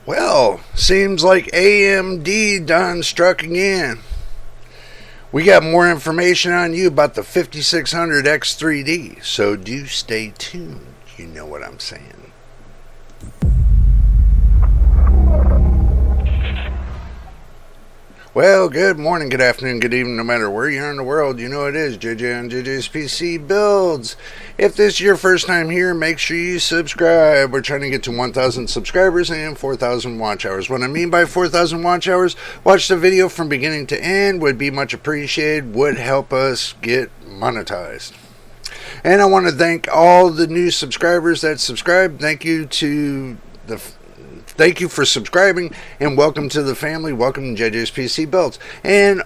Well, seems like AMD done struck again. We got more information on you about the 5600 X3D, so do stay tuned. You know what I'm saying. Well, good morning, good afternoon, good evening, no matter where you are in the world. You know it is JJ on JJ's PC Builds. If this is your first time here, make sure you subscribe. We're trying to get to 1,000 subscribers and 4,000 watch hours. What I mean by 4,000 watch hours, watch the video from beginning to end. Would be much appreciated. Would help us get monetized. And I want to thank all the new subscribers that subscribed. Thank you for subscribing, and welcome to the family. Welcome to JJ's PC Builds. And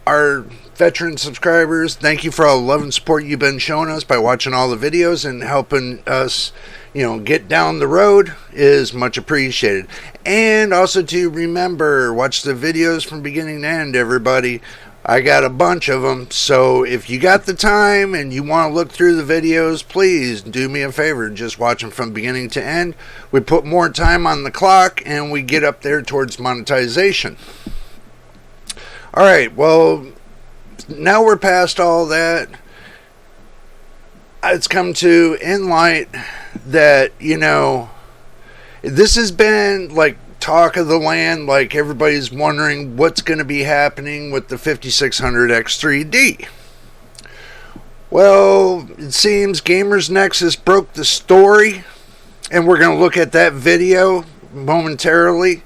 our veteran subscribers, thank you for all the love and support you've been showing us by watching all the videos and helping us, get down the road is much appreciated. And also to remember, watch the videos from beginning to end, everybody. I got a bunch of them, so if you got the time and you want to look through the videos, please do me a favor, just watch them from beginning to end. We put more time on the clock and we get up there towards monetization. Alright, well, now we're past all that. It's come to in light that, this has been like talk of the land, like everybody's wondering what's going to be happening with the 5600 X3D. Well, it seems Gamers Nexus broke the story, and we're going to look at that video momentarily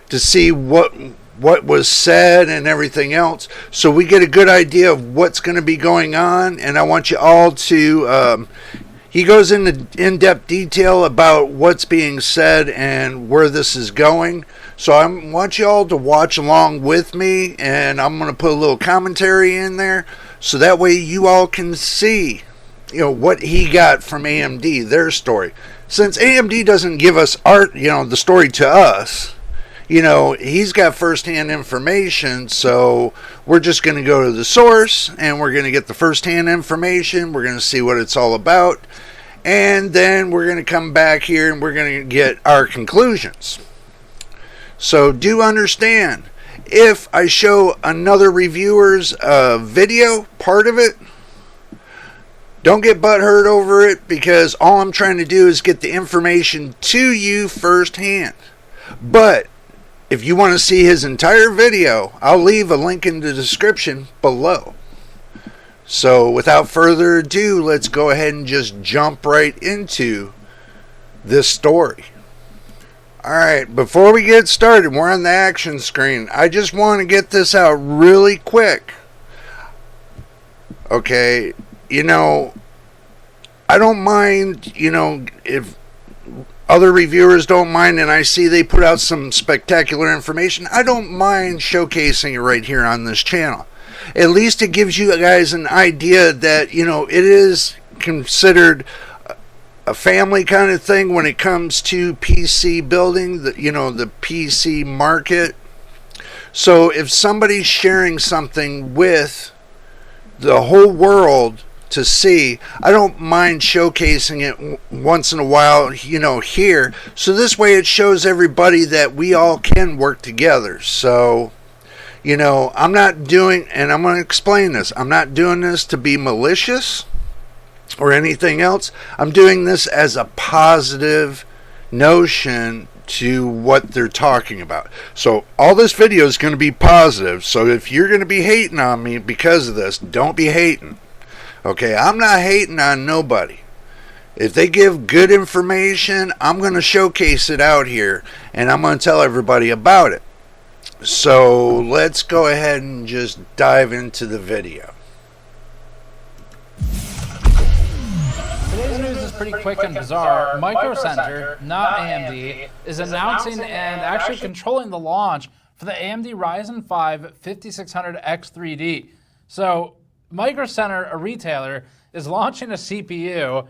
to see what was said and everything else, so we get a good idea of what's going to be going on. And I want you all to he goes into in-depth detail about what's being said and where this is going. So I want you all to watch along with me, and I'm going to put a little commentary in there so that way you all can see, what he got from AMD, their story. Since AMD doesn't give us the story to us, he's got first-hand information, so we're just going to go to the source, and we're going to get the first-hand information. We're going to see what it's all about, and then we're going to come back here, and we're going to get our conclusions. So do understand, if I show another reviewer's video, part of it, don't get butthurt over it, because all I'm trying to do is get the information to you firsthand. But if you want to see his entire video, I'll leave a link in the description below. So without further ado, let's go ahead and just jump right into this story. Alright, before we get started, we're on the action screen. I just want to get this out really quick. Okay, I don't mind, if other reviewers don't mind, and I see they put out some spectacular information, I don't mind showcasing it right here on this channel. At least it gives you guys an idea that, it is considered a family kind of thing when it comes to PC building, the PC market. So if somebody's sharing something with the whole world to see, I don't mind showcasing it once in a while, here. So this way it shows everybody that we all can work together. So, I'm not doing, and I'm going to explain this, I'm not doing this to be malicious or anything else. I'm doing this as a positive notion to what they're talking about. So all this video is going to be positive. So if you're going to be hating on me because of this, don't be hating. Okay, I'm not hating on nobody. If they give good information, I'm going to showcase it out here, and I'm going to tell everybody about it. So let's go ahead and just dive into the video. Today's news is pretty quick and bizarre. Microcenter, not AMD, is announcing and actually controlling the launch for the AMD Ryzen 5 5600 X3D. So Microcenter, a retailer, is launching a CPU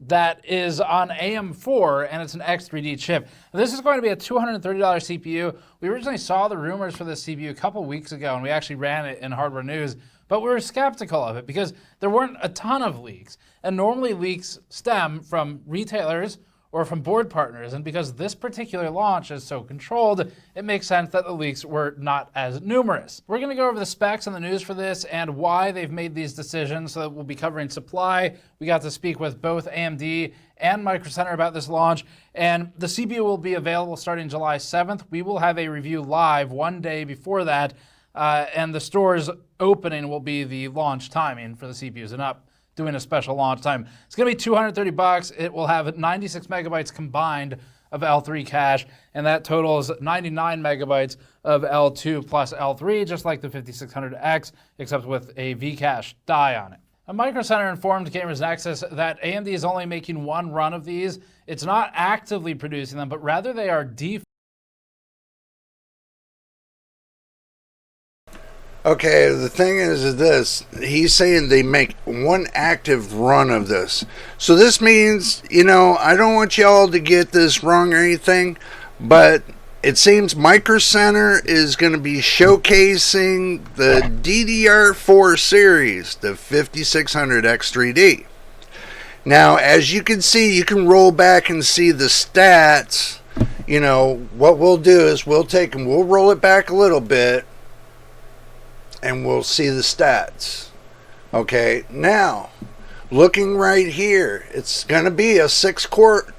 that is on AM4, and it's an X3D chip. Now, this is going to be a $230 CPU. We originally saw the rumors for this CPU a couple weeks ago, and we actually ran it in Hardware News, but we were skeptical of it because there weren't a ton of leaks. And normally leaks stem from retailers or from board partners. And because this particular launch is so controlled, it makes sense that the leaks were not as numerous. We're going to go over the specs and the news for this and why they've made these decisions. So that we'll be covering supply. We got to speak with both AMD and Microcenter about this launch, and the CPU will be available starting July 7th. We will have a review live one day before that, and the store's opening will be the launch timing for the CPUs, and not doing a special launch time. It's going to be $230. It will have 96 megabytes combined of L3 cache, and that totals 99 megabytes of L2 plus L3, just like the 5600X, except with a V-cache die on it. A Microcenter informed Gamers Nexus that AMD is only making one run of these. It's not actively producing them, but rather they are Okay, the thing is this. He's saying they make one active run of this. So this means, I don't want y'all to get this wrong or anything, but it seems Microcenter is going to be showcasing the DDR4 series, the 5600X3D. Now, as you can see, you can roll back and see the stats. What we'll do is we'll roll it back a little bit, and we'll see the stats. Okay, now, looking right here, it's going to be a 6-core,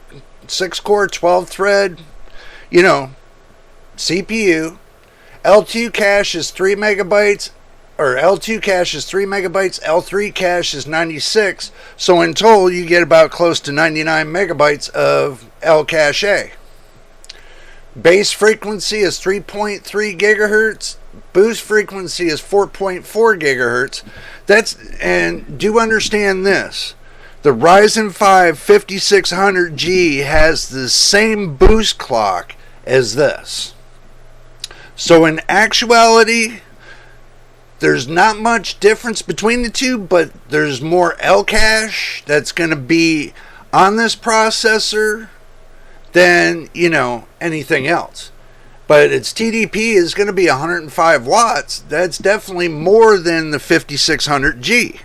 12-thread, CPU. L2 cache is 3 megabytes, or L2 cache is 3 megabytes, L3 cache is 96, so in total you get about close to 99 megabytes of L cache. Base frequency is 3.3 gigahertz, boost frequency is 4.4 gigahertz. And do understand this. The Ryzen 5 5600G has the same boost clock as this. So in actuality, there's not much difference between the two, but there's more L cache that's going to be on this processor than, anything else. But its TDP is going to be 105 watts. That's definitely more than the 5600G.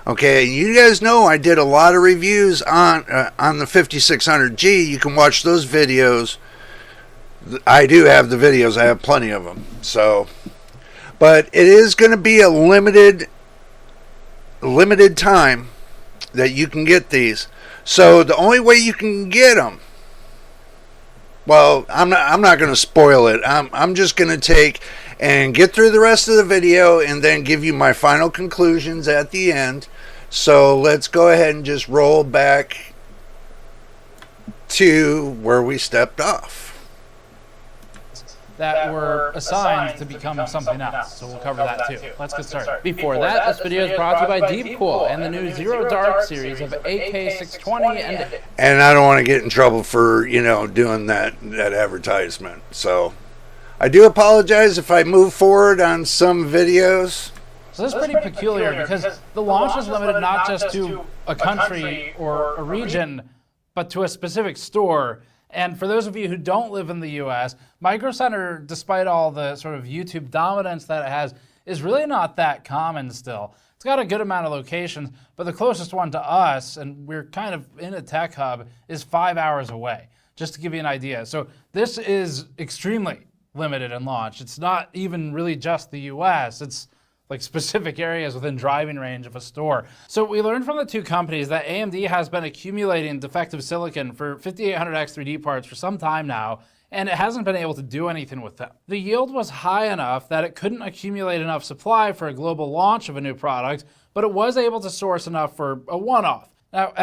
Okay, you guys know I did a lot of reviews on the 5600G. You can watch those videos. I do have the videos. I have plenty of them. So, but it is going to be a limited time that you can get these. So the only way you can get them, well, I'm not going to spoil it. I'm just going to take and get through the rest of the video and then give you my final conclusions at the end. So let's go ahead and just roll back to where we stepped off. that were assigned to become something else. So we'll cover that too. Let's get started. Before that, this video is brought to you by Deepcool and the new Zero Dark series of AK620 and I don't want to get in trouble for, doing that advertisement. So I do apologize if I move forward on some videos. So this is pretty peculiar because the launch is limited not just to a country or a region, but to a specific store. And for those of you who don't live in the US, Microcenter, despite all the sort of YouTube dominance that it has, is really not that common still. It's got a good amount of locations, but the closest one to us, and we're kind of in a tech hub, is 5 hours away, just to give you an idea. So this is extremely limited in launch. It's not even really just the US, it's like specific areas within driving range of a store. So we learned from the two companies that AMD has been accumulating defective silicon for 5800X3D parts for some time now, and it hasn't been able to do anything with them. The yield was high enough that it couldn't accumulate enough supply for a global launch of a new product, but it was able to source enough for a one-off. Now,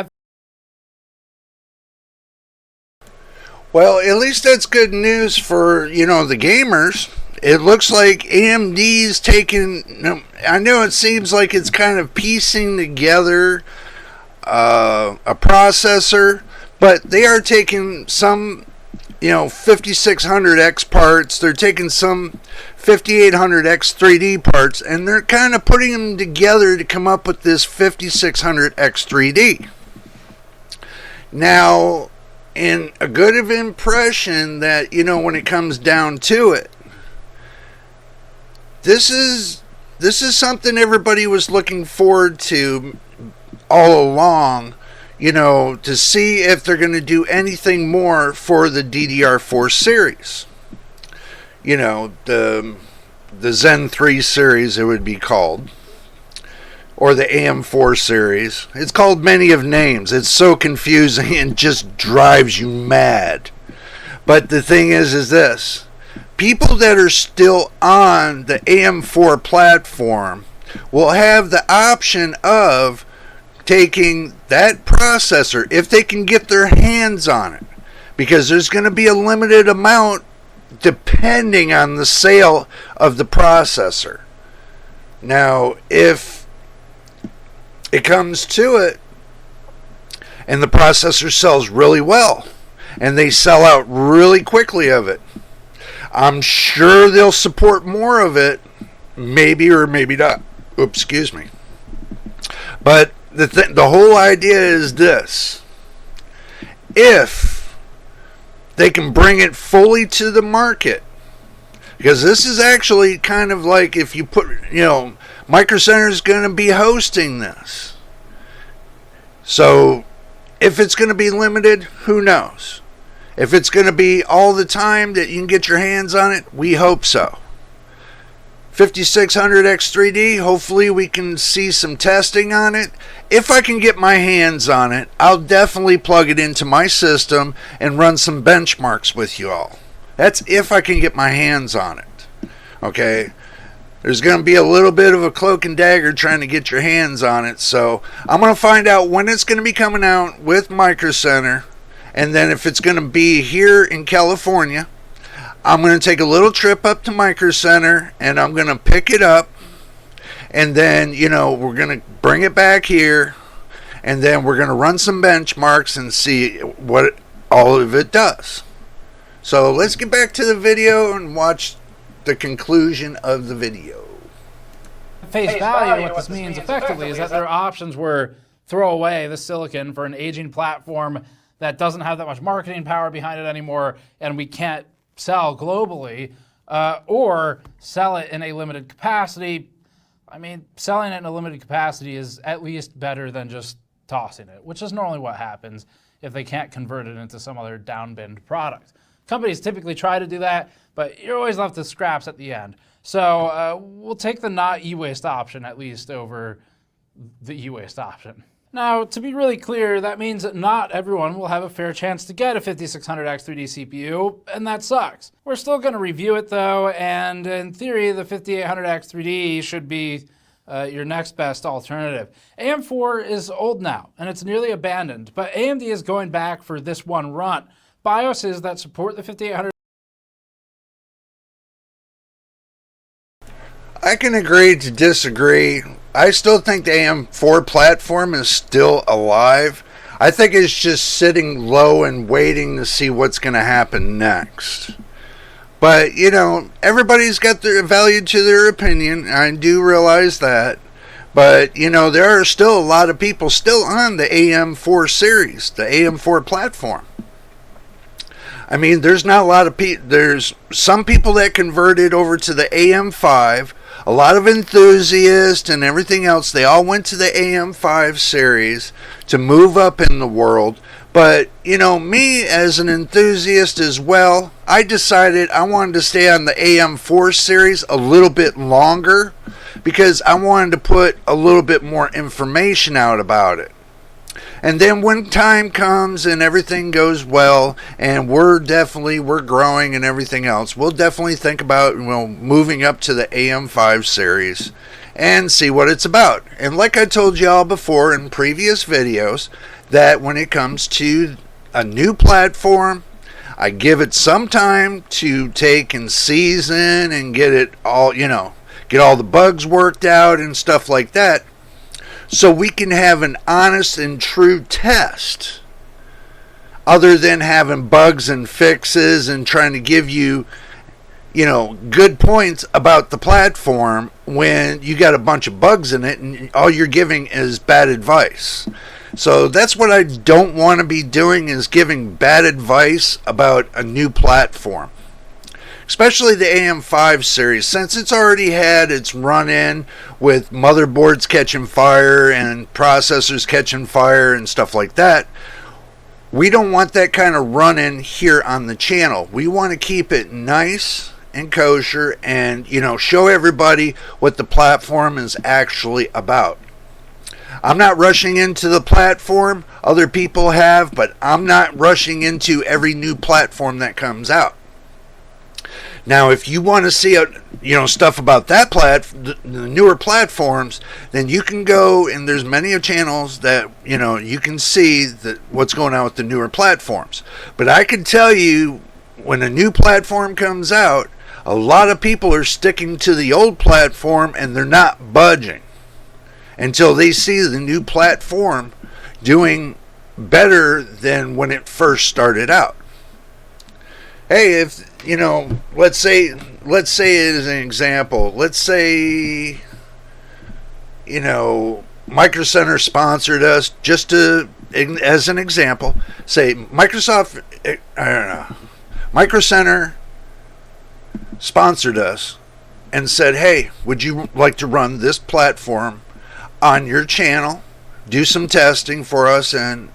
well, at least that's good news for, the gamers. It looks like AMD's taking, I know it seems like it's kind of piecing together a processor, but they are taking some, 5600X parts, they're taking some 5800X 3D parts, and they're kind of putting them together to come up with this 5600X 3D. Now, in a good of impression that, when it comes down to it, This is something everybody was looking forward to all along, to see if they're going to do anything more for the DDR4 series. The Zen 3 series, it would be called, or the AM4 series. It's called many of names. It's so confusing and just drives you mad. But the thing is this. People that are still on the AM4 platform will have the option of taking that processor if they can get their hands on it, because there's going to be a limited amount depending on the sale of the processor. Now, if it comes to it and the processor sells really well and they sell out really quickly of it, I'm sure they'll support more of it, maybe or maybe not. Oops, excuse me. But the whole idea is this. If they can bring it fully to the market, because this is actually kind of like if you put, Microcenter is going to be hosting this. So if it's going to be limited, who knows? If it's going to be all the time that you can get your hands on it, we hope so. 5600X3D, hopefully we can see some testing on it. If I can get my hands on it, I'll definitely plug it into my system and run some benchmarks with you all. That's if I can get my hands on it. Okay? There's going to be a little bit of a cloak and dagger trying to get your hands on it, so I'm going to find out when it's going to be coming out with Microcenter, and then if it's going to be here in California, I'm going to take a little trip up to Microcenter and I'm going to pick it up, and then, we're going to bring it back here, and then we're going to run some benchmarks and see what all of it does. So let's get back to the video and watch the conclusion of the video. Face value, what this means effectively is that their options were throw away the silicon for an aging platform that doesn't have that much marketing power behind it anymore, and we can't sell globally, or sell it in a limited capacity. I mean, selling it in a limited capacity is at least better than just tossing it, which is normally what happens if they can't convert it into some other downbinned product. Companies typically try to do that, but you're always left with scraps at the end. So we'll take the not e-waste option at least over the e-waste option. Now, to be really clear, that means that not everyone will have a fair chance to get a 5600X3D CPU, and that sucks. We're still going to review it though, and in theory, the 5800X3D should be your next best alternative. AM4 is old now, and it's nearly abandoned, but AMD is going back for this one run. BIOSes that support the 5800. I can agree to disagree. I still think the AM4 platform is still alive. I think it's just sitting low and waiting to see what's going to happen next. But, everybody's got their value to their opinion. I do realize that. But, there are still a lot of people still on the AM4 series, the AM4 platform. I mean, there's not a lot of people. There's some people that converted over to the AM5. A lot of enthusiasts and everything else, they all went to the AM5 series to move up in the world. But, me as an enthusiast as well, I decided I wanted to stay on the AM4 series a little bit longer because I wanted to put a little bit more information out about it. And then when time comes and everything goes well and we're growing and everything else, we'll definitely think about moving up to the AM5 series and see what it's about. And like I told y'all before in previous videos, that when it comes to a new platform, I give it some time to take and season and get it all, get all the bugs worked out and stuff like that, so we can have an honest and true test, other than having bugs and fixes and trying to give you, good points about the platform when you got a bunch of bugs in it and all you're giving is bad advice. So that's what I don't want to be doing, is giving bad advice about a new platform. especially the AM5 series, since it's already had its run-in with motherboards catching fire and processors catching fire and stuff like that. We don't want that kind of run-in here on the channel. We want to keep it nice and kosher and, show everybody what the platform is actually about. I'm not rushing into the platform. Other people have, but I'm not rushing into every new platform that comes out. Now, if you want to see stuff about that the newer platforms, then you can go, and there's many of channels that you can see what's going on with the newer platforms. But I can tell you, when a new platform comes out, a lot of people are sticking to the old platform and they're not budging until they see the new platform doing better than when it first started out. Hey, if let's say as an example, let's say Microcenter sponsored us, just as an example. Say Microcenter sponsored us and said, hey, would you like to run this platform on your channel, do some testing for us, and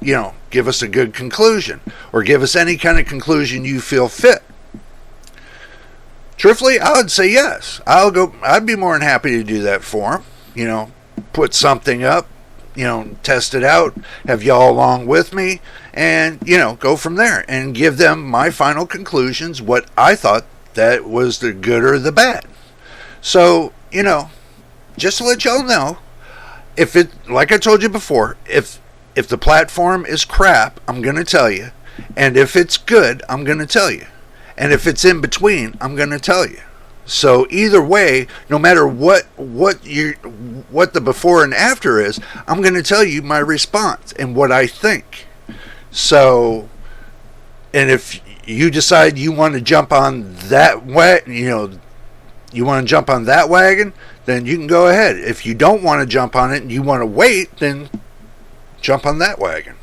give us a good conclusion, or give us any kind of conclusion you feel fit. Truthfully, I would say yes. I'd be more than happy to do that for them. Put something up, test it out, have y'all along with me, and go from there and give them my final conclusions, what I thought that was the good or the bad. So, just to let y'all know, if it, like I told you before, if the platform is crap, I'm going to tell you. And if it's good, I'm going to tell you. And if it's in between, I'm going to tell you. So either way, no matter what the before and after is, I'm going to tell you my response and what I think. So, and if you decide you want to jump on that wagon, then you can go ahead. If you don't want to jump on it and you want to wait, then jump on that wagon.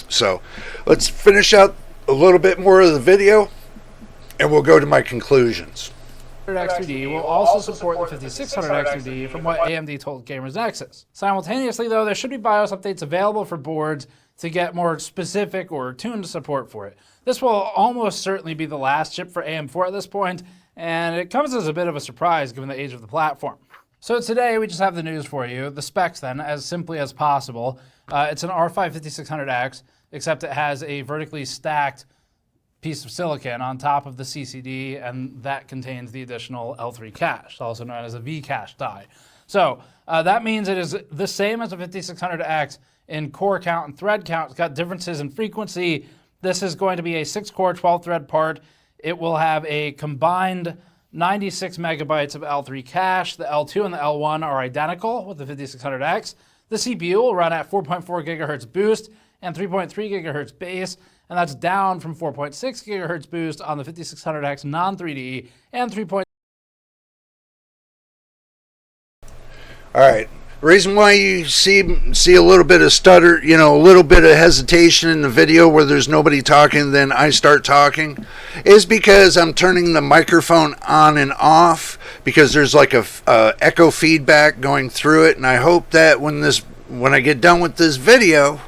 So let's finish out a little bit more of the video and we'll go to my conclusions. X3D will also support the 5600 X3D from what AMD told Gamers Nexus. Simultaneously though, there should be BIOS updates available for boards to get more specific or tuned support for it. This will almost certainly be the last chip for AM4 at this point, and it comes as a bit of a surprise given the age of the platform. So today we just have the news for you, the specs then, as simply as possible. It's an R5 5600X, except it has a vertically stacked piece of silicon on top of the CCD, and that contains the additional L3 cache, also known as a V-cache die. So that means it is the same as a 5600X in core count and thread count. It's got differences in frequency. This is going to be a 6-core, 12-thread part. It will have a combined 96 megabytes of L3 cache. The L2 and the L1 are identical with the 5600X. The CPU will run at 4.4 gigahertz boost and 3.3 gigahertz base, and that's down from 4.6 gigahertz boost on the 5600X non-3D and 3. All right. The reason why you see a little bit of stutter, a little bit of hesitation in the video where there's nobody talking, then I start talking, is because I'm turning the microphone on and off because there's like a echo feedback going through it, and I hope that when I get done with this video,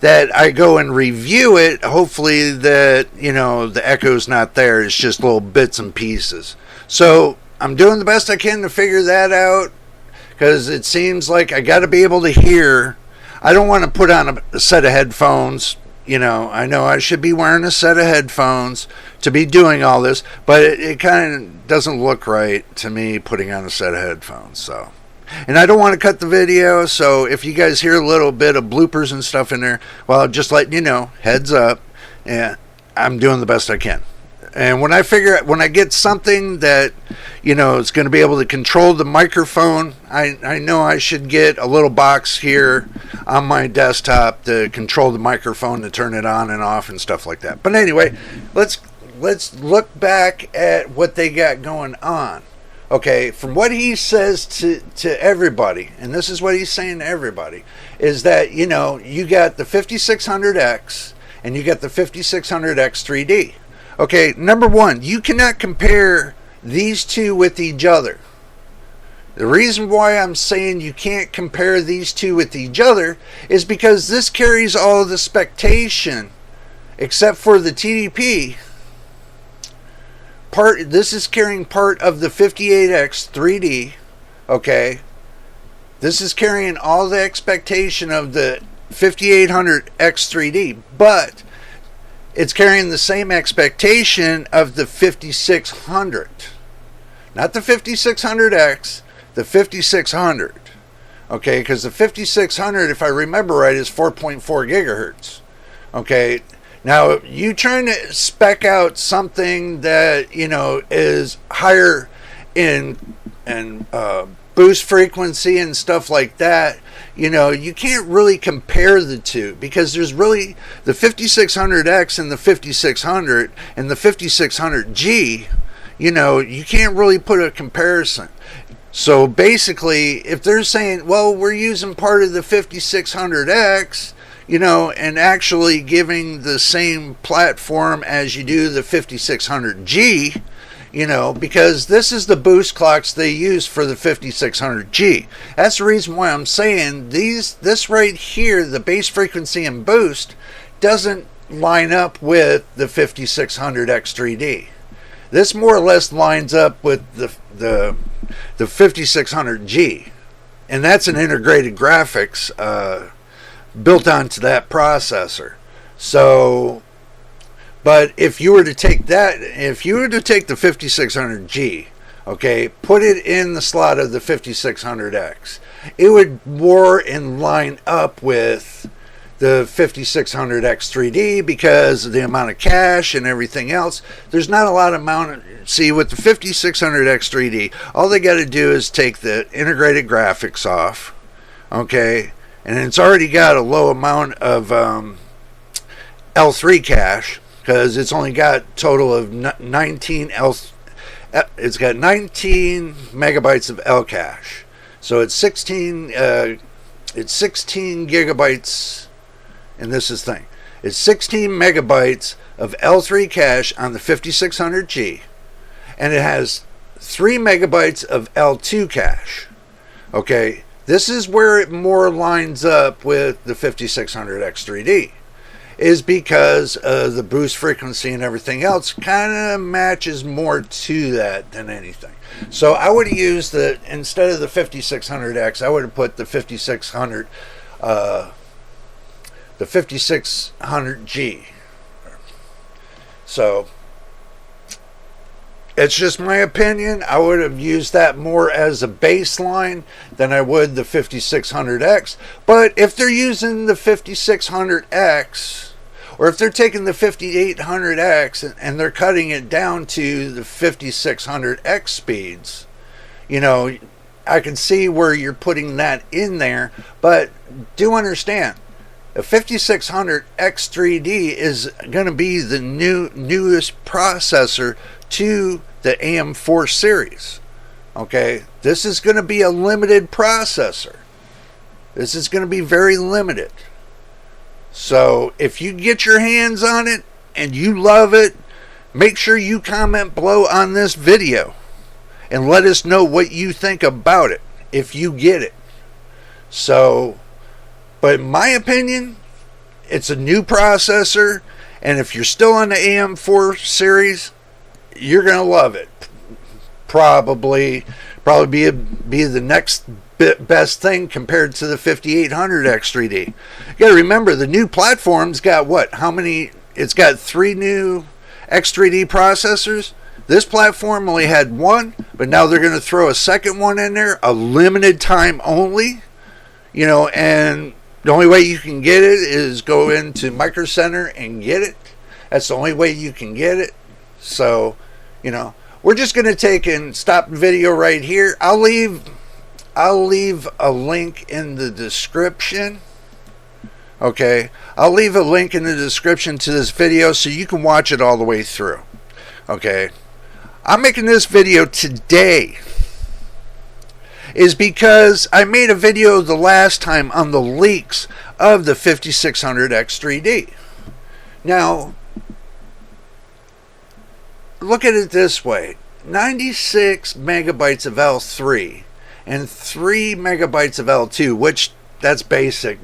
that I go and review it, hopefully that, the echo's not there. It's just little bits and pieces. So I'm doing the best I can to figure that out, because it seems like I got to be able to hear. I don't want to put on a set of headphones. I know I should be wearing a set of headphones to be doing all this, but it kind of doesn't look right to me putting on a set of headphones. So, and I don't want to cut the video, so if you guys hear a little bit of bloopers and stuff in there, well, just letting you know, heads up, and I'm doing the best I can. And when I get something that, is going to be able to control the microphone, I know I should get a little box here on my desktop to control the microphone, to turn it on and off and stuff like that. But anyway, let's look back at what they got going on. Okay, from what he says to everybody, and this is what he's saying to everybody, is that, you got the 5600X and you got the 5600X 3D. Okay, number one, you cannot compare these two with each other. The reason why I'm saying you can't compare these two with each other is because this carries all the expectation, except for the TDP. This is carrying part of the 58X 3D. Okay, this is carrying all the expectation of the 5800X 3D, but it's carrying the same expectation of the 5600. Not the 5600X, the 5600. Okay, because the 5600, if I remember right, is 4.4 gigahertz. Okay, now you trying to spec out something that, you know, is higher in boost frequency and stuff like that, you know, you can't really compare the two, because there's really the 5600X and the 5600 and the 5600G, you know, you can't really put a comparison. So basically, if they're saying, well, we're using part of the 5600X, you know, and actually giving the same platform as you do the 5600G, you know, because this is the boost clocks they use for the 5600G. That's the reason why I'm saying this right here, the base frequency and boost, doesn't line up with the 5600X3D. This more or less lines up with the 5600G, and that's an integrated graphics built onto that processor. So, but if you were to take that, if you were to take the 5600G, okay, put it in the slot of the 5600X, it would more in line up with the 5600X3D because of the amount of cache and everything else. There's not a lot of see, with the 5600X3D, all they got to do is take the integrated graphics off, okay, and it's already got a low amount of L3 cache, because it's only got total of 19 it's got 19 megabytes of L cache, so it's 16 gigabytes. And this is the thing, it's 16 megabytes of L3 cache on the 5600G, and it has 3 megabytes of L2 cache. Okay, this is where it more lines up with the 5600X3D, is because the boost frequency and everything else kind of matches more to that than anything. So I would have used instead of the 5600X, I would have put the 5600G. So it's just my opinion. I would have used that more as a baseline than I would the 5600X. But if they're using the 5600X, or if they're taking the 5800X and they're cutting it down to the 5600X speeds, you know, I can see where you're putting that in there. But do understand, the 5600X3D is going to be the newest processor to the AM4 series. Okay, this is going to be a limited processor. This is going to be very limited. So if you get your hands on it and you love it, make sure you comment below on this video and let us know what you think about it if you get it. So, but in my opinion, it's a new processor, and if you're still on the AM4 series, you're going to love it. Probably be the next best thing compared to the 5800X3D. You got to remember, the new platform's got what? How many? It's got 3 new X3D processors. This platform only had 1, but now they're going to throw a second one in there, a limited time only. You know, and the only way you can get it is go into Microcenter and get it. That's the only way you can get it. So, you know, we're just going to take and stop the video right here. I'll leave a link in the description. Okay, I'll leave a link in the description to this video so you can watch it all the way through. Okay, I'm making this video today is because I made a video the last time on the leaks of the 5600X3D. Now, look at it this way. 96 megabytes of L3 and 3 megabytes of L2, which that's basic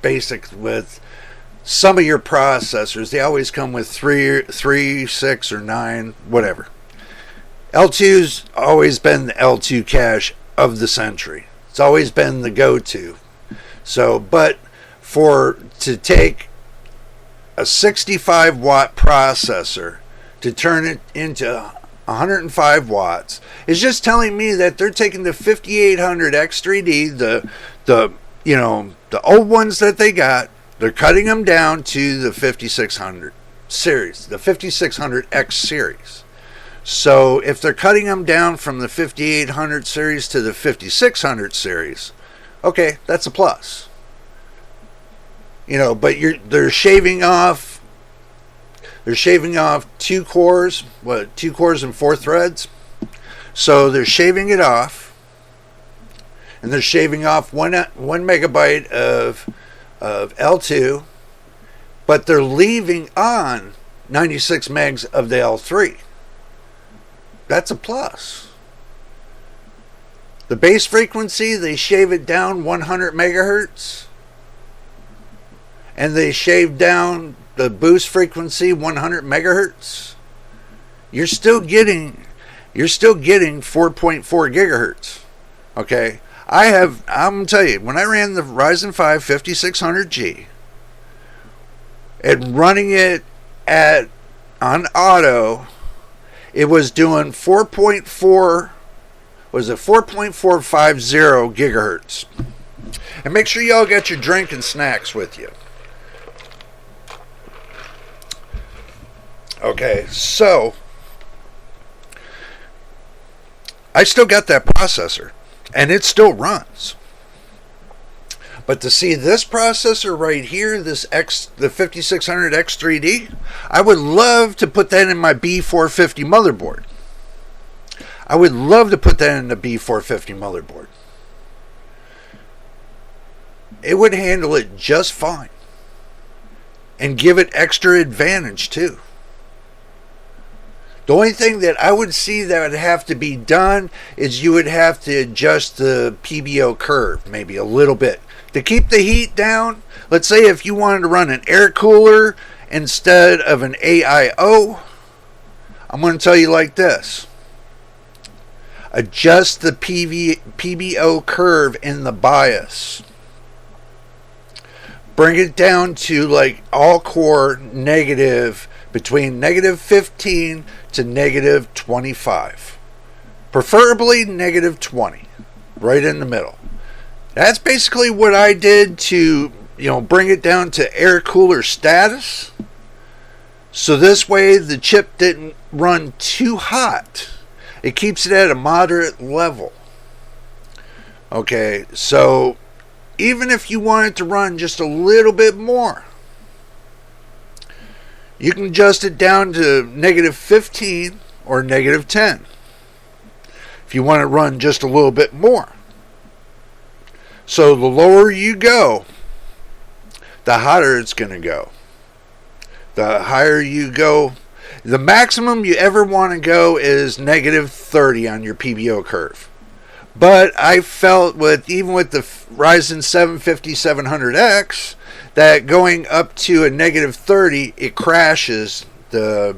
with some of your processors. They always come with 3, 6, or 9, whatever. L2's always been the L2 cache of the century. It's always been the go-to. So, but to take a 65 watt processor to turn it into 105 watts is just telling me that they're taking the 5800 X3D, the old ones that they got, they're cutting them down to the 5600 series, the 5600X series. So if they're cutting them down from the 5800 series to the 5600 series, okay, that's a plus. But they're shaving off 2 cores, 2 cores and 4 threads. So they're shaving it off, and they're shaving off 1 megabyte of L2, but they're leaving on 96 megs of the L3. That's a plus. The base frequency, they shave it down 100 megahertz, and they shave down the boost frequency 100 megahertz. You're still getting 4.4 gigahertz. Okay, I'm gonna tell you, when I ran the Ryzen 5 5600G and running it on auto, it was doing 4.450 gigahertz. And make sure y'all get your drink and snacks with you. Okay, so I still got that processor, and it still runs. But to see this processor right here, the 5600 X3D, I would love to put that in my B450 motherboard. I would love to put that in the B450 motherboard. It would handle it just fine. And give it extra advantage too. The only thing that I would see that would have to be done is you would have to adjust the PBO curve maybe a little bit to keep the heat down. Let's say if you wanted to run an air cooler instead of an AIO, I'm going to tell you like this. Adjust the PBO curve in the BIOS. Bring it down to like all core negative, between negative 15 to negative 25. Preferably negative 20. Right in the middle. That's basically what I did to, bring it down to air cooler status. So this way the chip didn't run too hot. It keeps it at a moderate level. Okay, so even if you want it to run just a little bit more, you can adjust it down to negative 15 or negative 10. If you want to run just a little bit more. So the lower you go, the hotter it's going to go. The higher you go, the maximum you ever want to go is negative 30 on your PBO curve. But I felt even with the Ryzen 7 5700X, that going up to a negative 30, it crashes the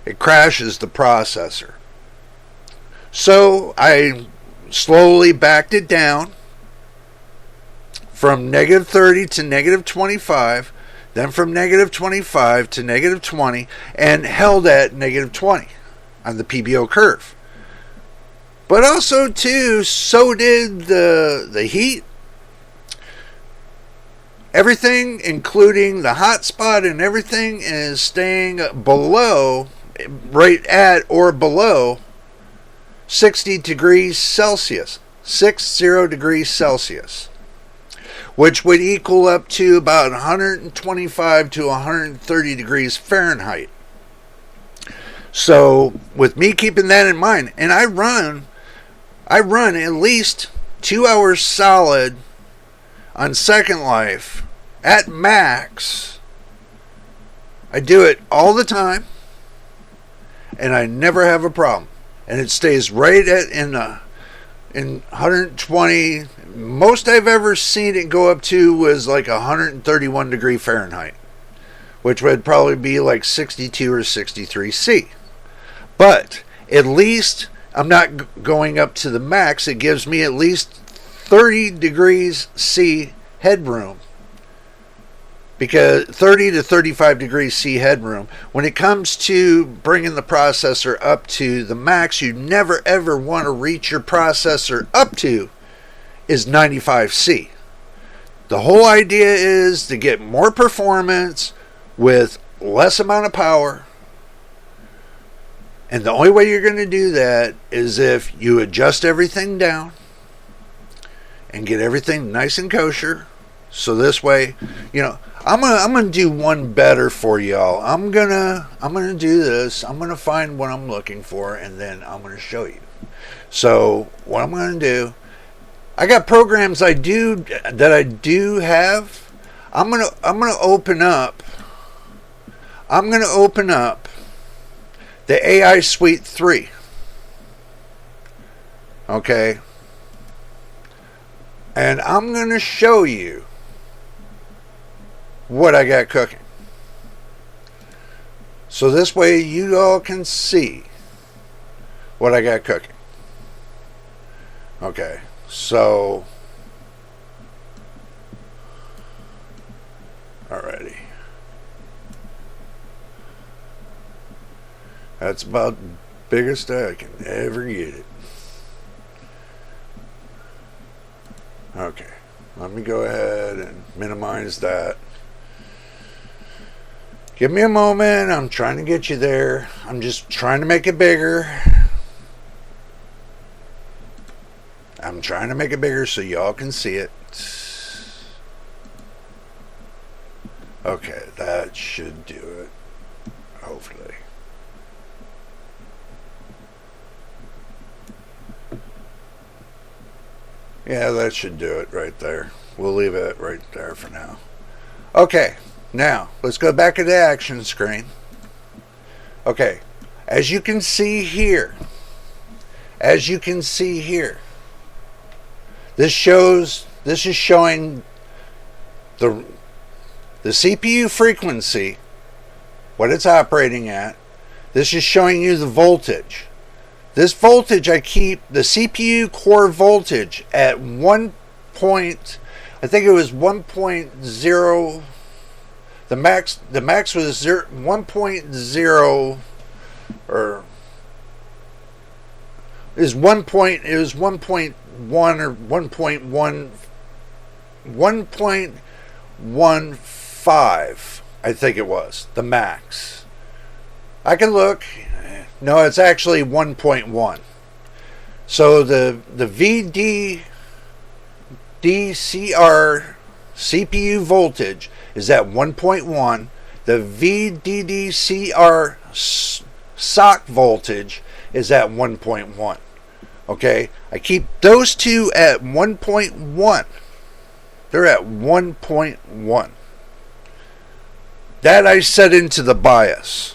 processor. So I slowly backed it down from negative 30 to negative 25, then from negative 25 to negative 20, and held at negative 20 on the PBO curve. But also too, so did the heat. Everything, including the hotspot and everything, is staying below, right at or below 60 degrees Celsius. 60 degrees Celsius. Which would equal up to about 125 to 130 degrees Fahrenheit. So, with me keeping that in mind, and I run at least 2 hours solid on Second Life at max. I do it all the time. and I never have a problem. And it stays right at in 120. Most I've ever seen it go up to was like 131 degree Fahrenheit, which would probably be like 62 or 63 C. But at least I'm not going up to the max. It gives me at least 30 degrees C headroom, because 30 to 35 degrees C headroom. When it comes to bringing the processor up to the max, you never ever want to reach your processor up to is 95 C. The whole idea is to get more performance with less amount of power. And the only way you're going to do that is if you adjust everything down and get everything nice and kosher. So this way, you know, I'm gonna do one better for y'all. I'm gonna do this. I'm gonna find what I'm looking for, and then I'm gonna show you. So what I'm gonna do, I got programs I do have. I'm gonna open up. I'm gonna open up the AI Suite 3. Okay. And I'm gonna show you what I got cooking. So this way you all can see what I got cooking. Okay, so alrighty. That's about the biggest I can ever get it. Okay, let me go ahead and minimize that. Give me a moment. I'm trying to get you there. I'm just trying to make it bigger. I'm trying to make it bigger so y'all can see it. Okay, that should do it. Hopefully. Yeah, that should do it right there. We'll leave it right there for now. Okay. Now, let's go back to the action screen. Okay, as you can see here, this is showing the CPU frequency, what it's operating at. This is showing you the voltage. This voltage, I keep the CPU core voltage at 1 point, I think it was 1.0. The max was 1.0, or is 1 point, it was 1.1 or 1.15, I think it was the max. I can look. No, it's actually 1.1. So the VDDCR CPU voltage is at 1.1. The VDDCR SOC voltage is at 1.1. Okay, I keep those two at 1.1. They're at 1.1. That I set into the BIOS.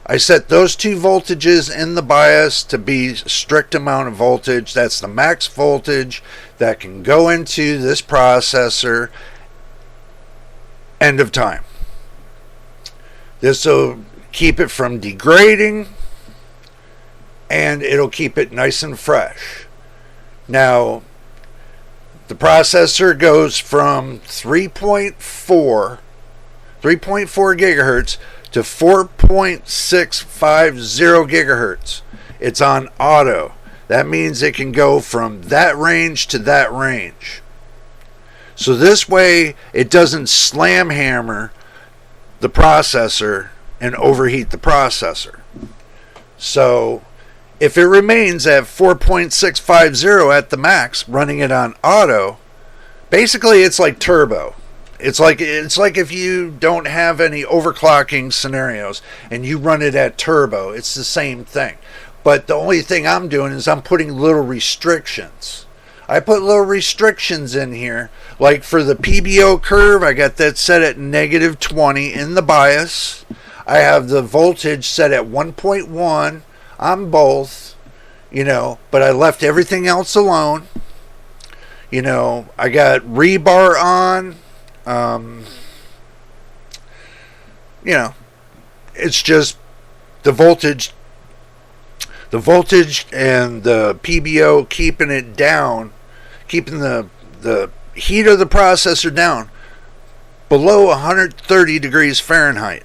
I set those two voltages in the BIOS to be strict amount of voltage. That's the max voltage that can go into this processor. End of time. This will keep it from degrading, and it'll keep it nice and fresh. Now, the processor goes from 3.4 gigahertz to 4.650 gigahertz. It's on auto. That means it can go from that range to that range. So this way it doesn't slam hammer the processor and overheat the processor. So if it remains at 4.650 at the max, running it on auto, basically it's like turbo. It's like if you don't have any overclocking scenarios and you run it at turbo, it's the same thing. But the only thing I'm doing is I'm putting little restrictions. I put little restrictions in here. Like for the PBO curve, I got that set at -20 in the BIOS. I have the voltage set at 1.1 on both, you know, but I left everything else alone. You know, I got rebar on. You know, it's just the voltage and the PBO keeping it down, keeping the heat of the processor down below 130 degrees Fahrenheit.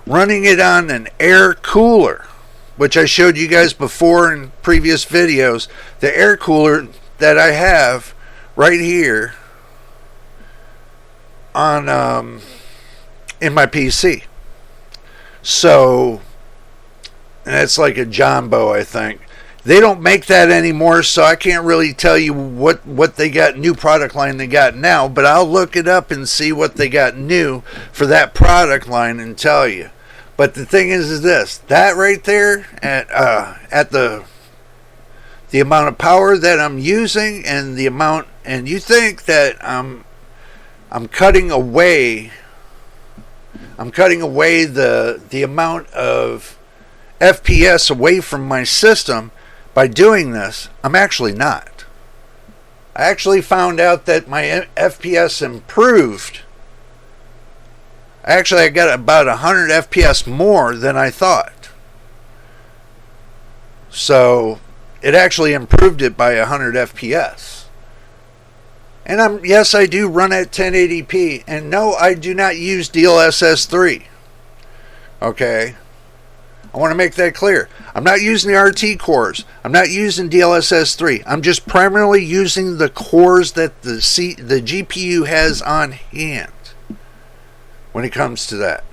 Running it on an air cooler, which I showed you guys before in previous videos. The air cooler that I have right here on in my PC. So, and it's like a Jumbo, I think. They don't make that anymore, so I can't really tell you what they got, new product line they got now, but I'll look it up and see what they got new for that product line and tell you. But the thing is this, that right there at the amount of power that I'm using and the amount, and you think that I'm cutting away the amount of FPS away from my system by doing this. I'm actually not. I actually found out that my FPS improved. Actually, I got about 100 FPS more than I thought. So it actually improved it by 100 FPS. And yes, I do run at 1080p. And no, I do not use DLSS 3. Okay? I want to make that clear. I'm not using the RT cores. I'm not using DLSS 3. I'm just primarily using the cores that the GPU has on hand when it comes to that.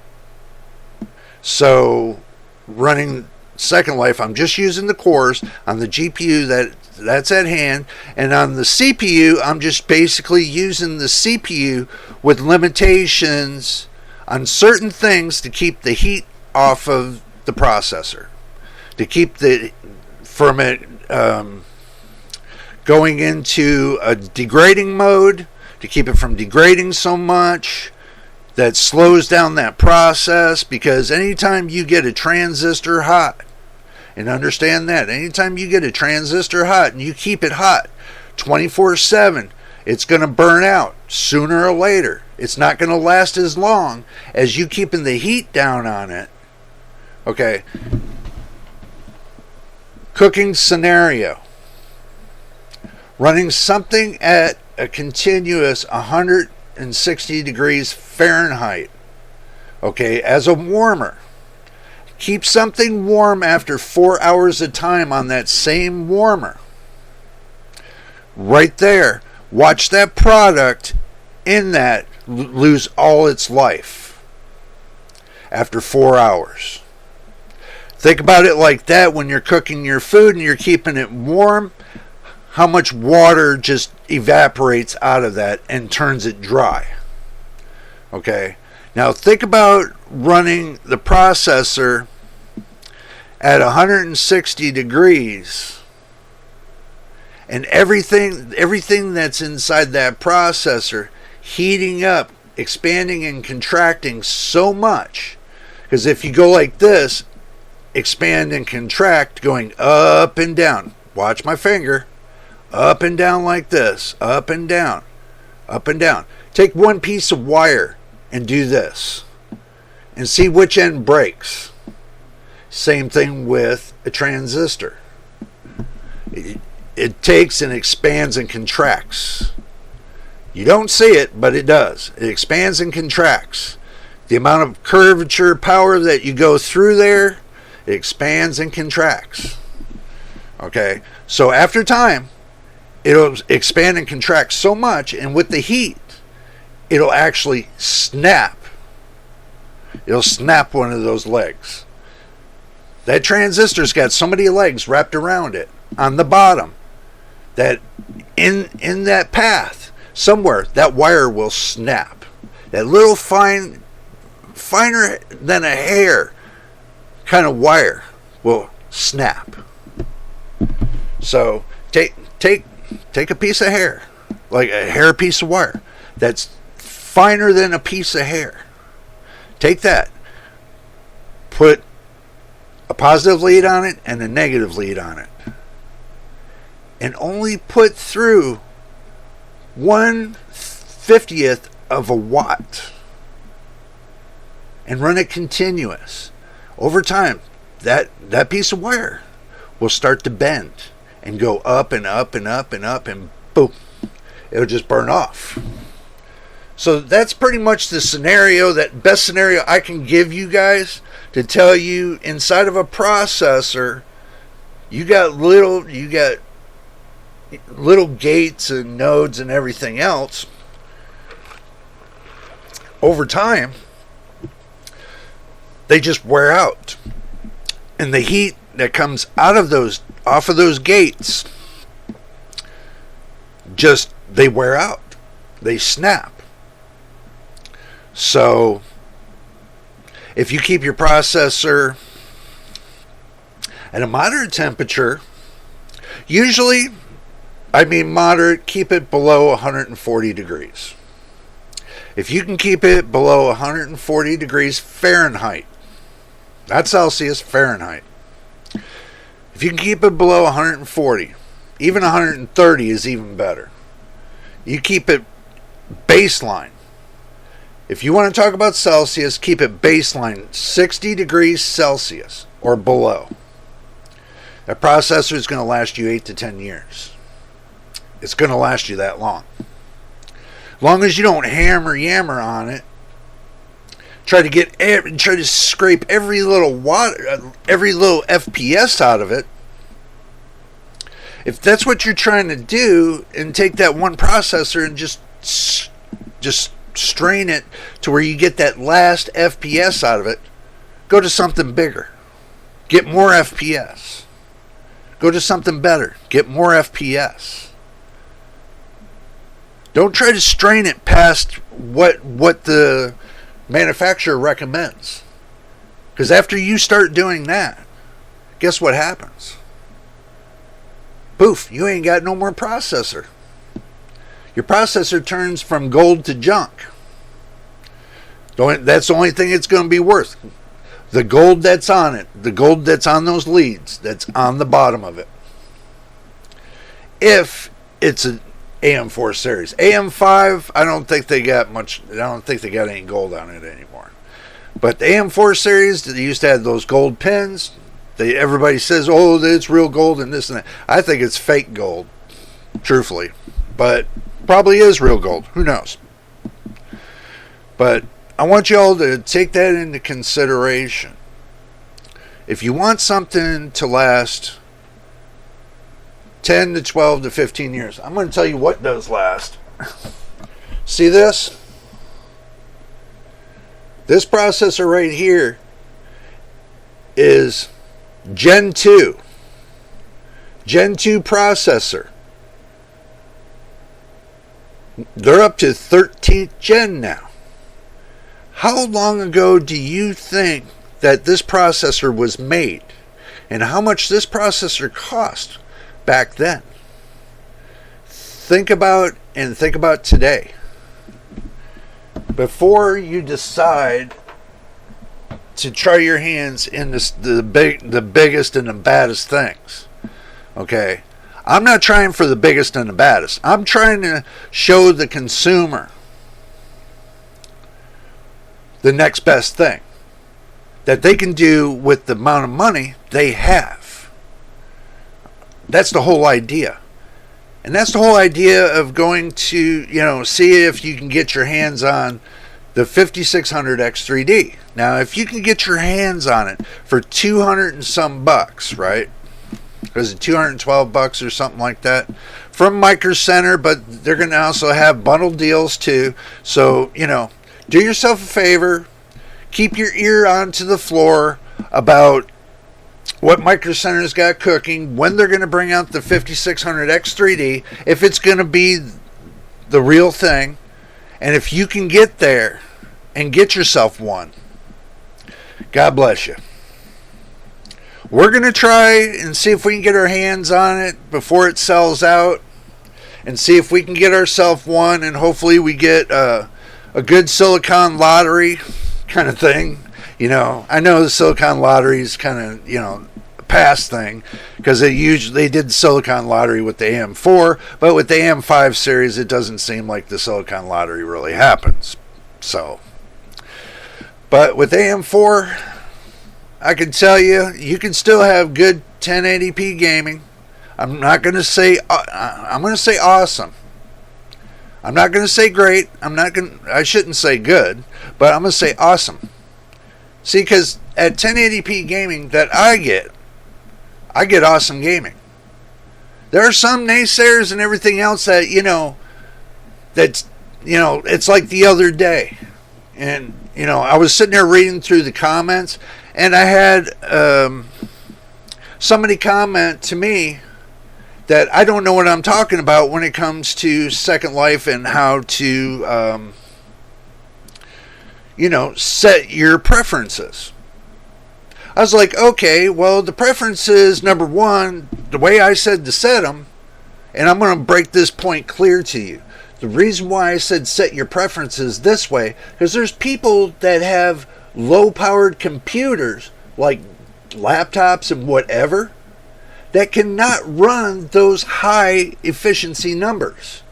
So, running Second Life, I'm just using the cores on the GPU that's at hand, and on the CPU, I'm just basically using the CPU with limitations on certain things to keep the heat off of the processor, to keep from it going into a degrading mode, to keep it from degrading so much that slows down that process. Because anytime you get a transistor hot, and understand that, anytime you get a transistor hot and you keep it hot 24/7, it's going to burn out sooner or later. It's not going to last as long as you keeping the heat down on it. Okay. Cooking scenario. Running something at a continuous 160 degrees Fahrenheit. Okay, as a warmer. Keep something warm after 4 hours of time on that same warmer. Right there. Watch that product in that lose all its life after 4 hours. Think about it like that when you're cooking your food and you're keeping it warm. How much water just evaporates out of that and turns it dry. Okay. Now think about running the processor at 160 degrees and everything that's inside that processor heating up, expanding and contracting so much. Because if you go like this, expand and contract, going up and down. Watch my finger. Up and down like this. Up and down. Up and down. Take one piece of wire and do this. And see which end breaks. Same thing with a transistor. It takes and expands and contracts. You don't see it, but it does. It expands and contracts. The amount of curvature power that you go through there, it expands and contracts. Okay? So after time, it'll expand and contract so much, and with the heat, it'll actually snap. It'll snap one of those legs. That transistor's got so many legs wrapped around it on the bottom that in that path, somewhere, that wire will snap. That little finer than a hair kind of wire will snap. So take a piece of hair, like a hair piece of wire that's finer than a piece of hair. Take that, put a positive lead on it and a negative lead on it, and only put through 1/50th of a watt and run it continuous. Over time, that piece of wire will start to bend and go up and up and up and up, and boom, it'll just burn off. So that's pretty much the scenario, that best scenario I can give you guys, to tell you inside of a processor, you got little gates and nodes and everything else. Over time, they just wear out, and the heat that comes off of those gates, they wear out, they snap. So if you keep your processor at a moderate temperature, usually, moderate, keep it below 140 degrees. If you can keep it below 140 degrees Fahrenheit, not Celsius, Fahrenheit. If you can keep it below 140, even 130 is even better. You keep it baseline. If you want to talk about Celsius, keep it baseline 60 degrees Celsius or below. That processor is going to last you 8 to 10 years. It's going to last you that long. As long as you don't hammer yammer on it, try to scrape every little FPS out of it. If that's what you're trying to do, and take that one processor and just strain it to where you get that last FPS out of it, go to something bigger. Get more FPS. Go to something better. Get more FPS. Don't try to strain it past what the manufacturer recommends. Because after you start doing that, guess what happens? Poof, you ain't got no more processor. Your processor turns from gold to junk. That's the only thing it's going to be worth. The gold that's on it, the gold that's on those leads, that's on the bottom of it. If it's an AM4 series. AM5, I don't think they got any gold on it anymore. But the AM4 series, they used to have those gold pins. Everybody says, oh, it's real gold and this and that. I think it's fake gold, truthfully. But probably is real gold. Who knows? But I want you all to take that into consideration. If you want something to last 10 to 12 to 15 years, I'm going to tell you what does last. See this? This processor right here is Gen 2. Gen 2 processor. They're up to 13th gen now. How long ago do you think that this processor was made? And how much this processor cost back then? Think about today. Before you decide to try your hands in the biggest and the baddest things. Okay? I'm not trying for the biggest and the baddest. I'm trying to show the consumer the next best thing that they can do with the amount of money they have. That's the whole idea. And that's the whole idea of going to, see if you can get your hands on the 5600 X3D. Now, if you can get your hands on it for 200 and some bucks, right? Was it $212 or something like that from Microcenter? But they're going to also have bundled deals too. So, do yourself a favor. Keep your ear onto the floor about what Microcenter's got cooking, when they're going to bring out the 5600 X3D, if it's going to be the real thing, and if you can get there and get yourself one, God bless you. We're going to try and see if we can get our hands on it before it sells out, and see if we can get ourselves one, and hopefully we get a good silicon lottery kind of thing. I know the Silicon Lottery is kind of, a past thing, because they did the Silicon Lottery with the AM4, but with the AM5 series, it doesn't seem like the Silicon Lottery really happens. So, but with AM4, I can tell you, you can still have good 1080p gaming. I'm not going to say, I'm going to say awesome. I'm not going to say great. I shouldn't say good, but I'm going to say awesome. See, because at 1080p gaming that I get awesome gaming. There are some naysayers and everything else that, it's like the other day. And, I was sitting there reading through the comments, and I had somebody comment to me that I don't know what I'm talking about when it comes to Second Life and how to, set your preferences. I was like, okay, well, the preferences, number one, the way I said to set them, and I'm going to break this point clear to you. The reason why I said set your preferences this way, because there's people that have low-powered computers, like laptops and whatever, that cannot run those high-efficiency numbers,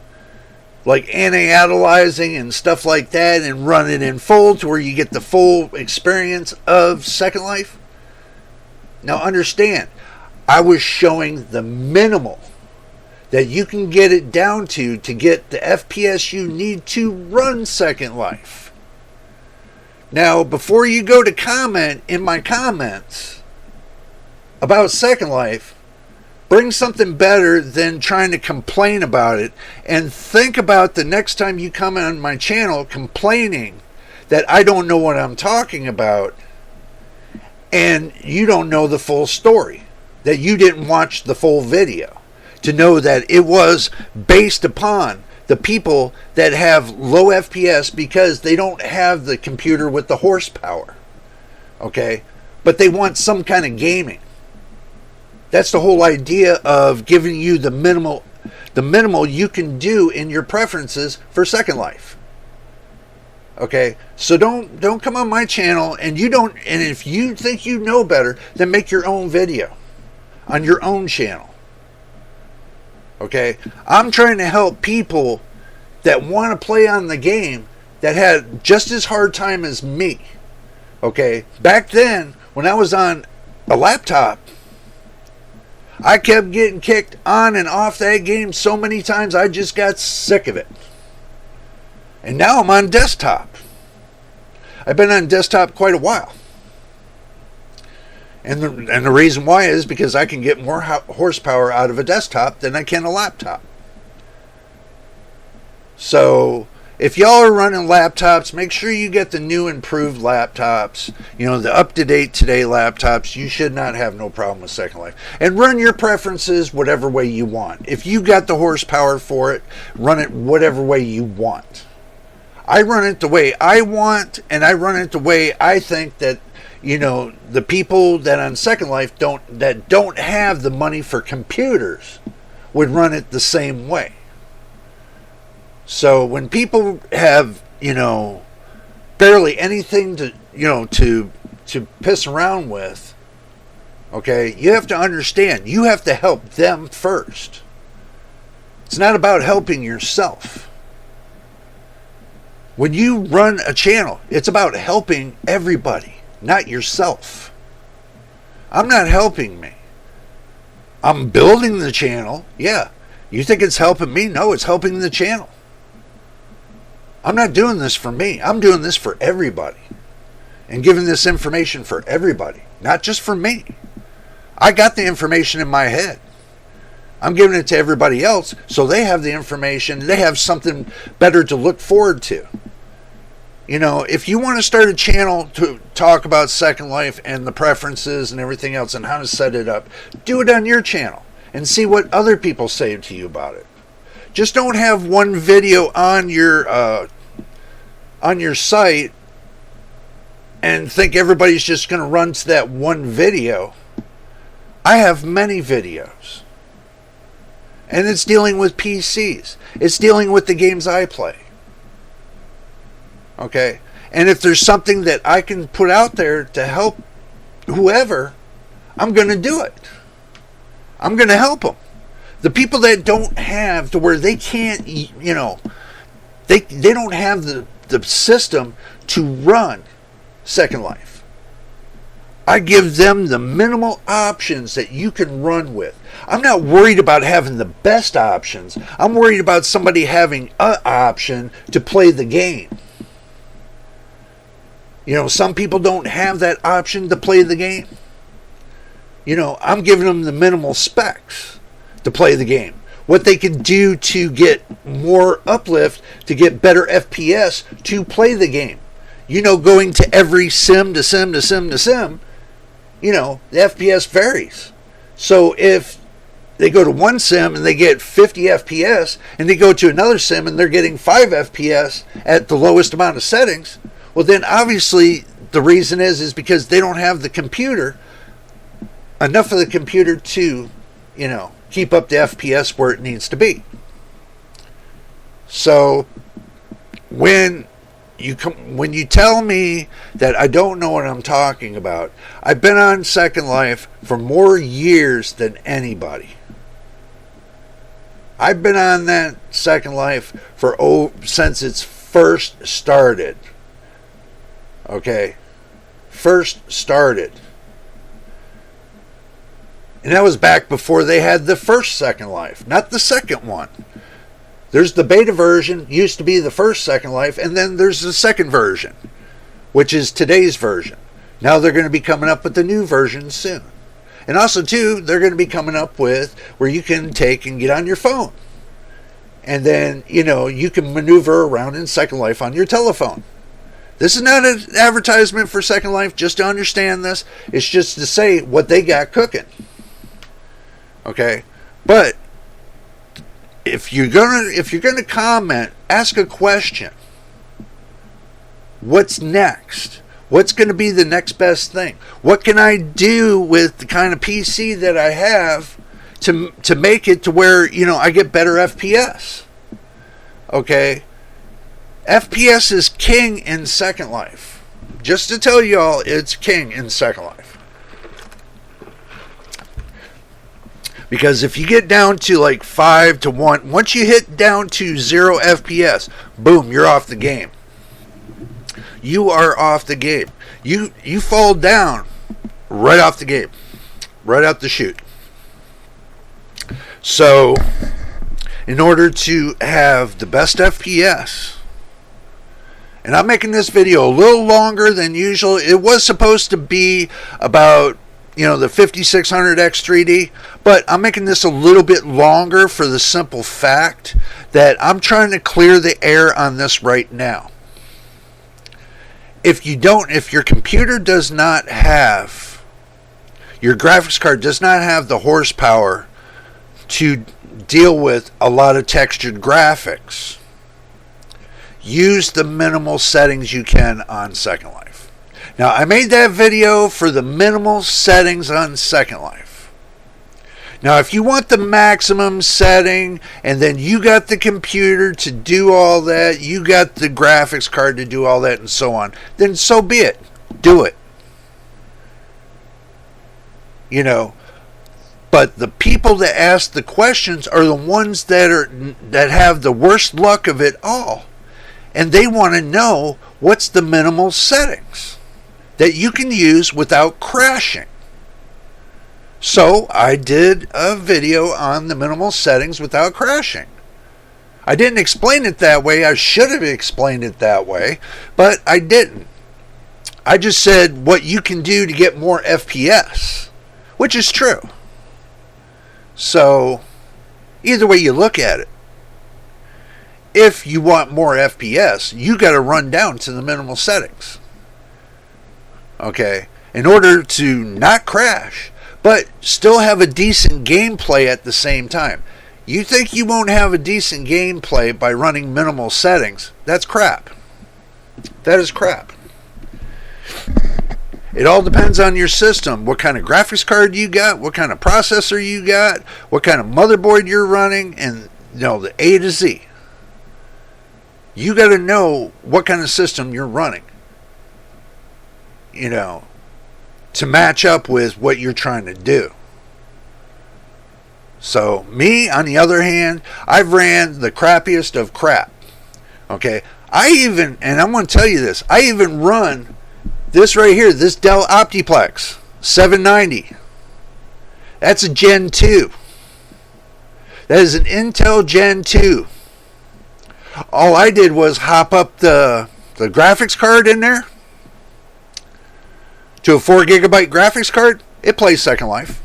like anti-idolizing and stuff like that, and run it in full to where you get the full experience of Second Life. Now understand, I was showing the minimal that you can get it down to get the FPS you need to run Second Life. Now, before you go to comment in my comments about Second Life, bring something better than trying to complain about it, and think about the next time you come on my channel complaining that I don't know what I'm talking about, and you don't know the full story, that you didn't watch the full video to know that it was based upon the people that have low FPS because they don't have the computer with the horsepower, okay? But they want some kind of gaming. That's the whole idea of giving you the minimal you can do in your preferences for Second Life. Okay, so don't come on my channel and if you think you know better, then make your own video on your own channel. Okay, I'm trying to help people that want to play on the game that had just as hard time as me. Okay, back then when I was on a laptop, I kept getting kicked on and off that game so many times I just got sick of it. And now I'm on desktop. I've been on desktop quite a while. And the reason why is because I can get more horsepower out of a desktop than I can a laptop. So if y'all are running laptops, make sure you get the new improved laptops. The up-to-date today laptops. You should not have no problem with Second Life. And run your preferences whatever way you want. If you got the horsepower for it, run it whatever way you want. I run it the way I want, and I run it the way I think that, the people that on Second Life don't have the money for computers would run it the same way. So when people have, barely anything to piss around with, okay, you have to understand, you have to help them first. It's not about helping yourself. When you run a channel, it's about helping everybody, not yourself. I'm not helping me. I'm building the channel. Yeah. You think it's helping me? No, it's helping the channel. I'm not doing this for me. I'm doing this for everybody. And giving this information for everybody, not just for me. I got the information in my head. I'm giving it to everybody else so they have the information. They have something better to look forward to. If you want to start a channel to talk about Second Life and the preferences and everything else and how to set it up, do it on your channel and see what other people say to you about it. Just don't have one video on your site and think everybody's just going to run to that one video. I have many videos. And it's dealing with PCs. It's dealing with the games I play. Okay? And if there's something that I can put out there to help whoever, I'm going to do it. I'm going to help them. The people that don't have to where they can't, you know, they don't have the system to run Second Life. I give them the minimal options that you can run with. I'm not worried about having the best options. I'm worried about somebody having an option to play the game. You know, some people don't have that option to play the game. You know, I'm giving them the minimal specs to play the game. What they can do to get more uplift, to get better FPS, to play the game. You know, going to every sim to sim to sim to sim, you know, the FPS varies. So if they go to one sim and they get 50 FPS, and they go to another sim and they're getting 5 FPS at the lowest amount of settings, well then obviously the reason is because they don't have the computer, enough of the computer to, you know, keep up the FPS where it needs to be. So when you tell me that I don't know what I'm talking about, I've been on Second Life for more years than anybody. I've been on that Second Life for since it's first started. Okay? First started. And that was back before they had the first Second Life, not the second one. There's the beta version, used to be the first Second Life, and then there's the second version, which is today's version. Now they're going to be coming up with the new version soon. And also, too, they're going to be coming up with where you can take and get on your phone. And then, you know, you can maneuver around in Second Life on your telephone. This is not an advertisement for Second Life, just to understand this. It's just to say what they got cooking. Okay? But if you're gonna comment, ask a question. What's next? What's going to be the next best thing? What can I do with the kind of PC that I have to make it to where, you know, I get better FPS? Okay? FPS is king in Second Life. Just to tell y'all, it's king in Second Life. Because if you get down to like 5 to 1, once you hit down to 0 FPS, boom, you're off the game. You are off the game. You fall down right off the game. Right out the chute. So, in order to have the best FPS, and I'm making this video a little longer than usual. It was supposed to be about, you know, the 5600 X3D, but I'm making this a little bit longer for the simple fact that I'm trying to clear the air on this right now. If your computer does not have, your graphics card does not have the horsepower to deal with a lot of textured graphics, use the minimal settings you can on Second Life. Now, I made that video for the minimal settings on Second Life. Now, if you want the maximum setting, and then you got the computer to do all that, you got the graphics card to do all that, and so on, then so be it. Do it. You know, but the people that ask the questions are the ones that have the worst luck of it all. And they want to know what's the minimal settings that you can use without crashing. So I did a video on the minimal settings without crashing. I didn't explain it that way. I should have explained it that way, but I didn't. I just said what you can do to get more FPS, which is true. So either way you look at it, if you want more FPS, you got to run down to the minimal settings. Okay? In order to not crash, but still have a decent gameplay at the same time. You think you won't have a decent gameplay by running minimal settings? That's crap. That is crap. It all depends on your system. What kind of graphics card you got, what kind of processor you got, what kind of motherboard you're running, and, you know, the A to Z. You got to know what kind of system you're running. you know, to match up with what you're trying to do. So me, on the other hand, I've ran the crappiest of crap. Okay, and I'm going to tell you this, I even run this right here, this Dell Optiplex 790. That's a Gen 2. That is an Intel Gen 2. All I did was hop up the graphics card in there to a 4 gigabyte graphics card. It plays Second Life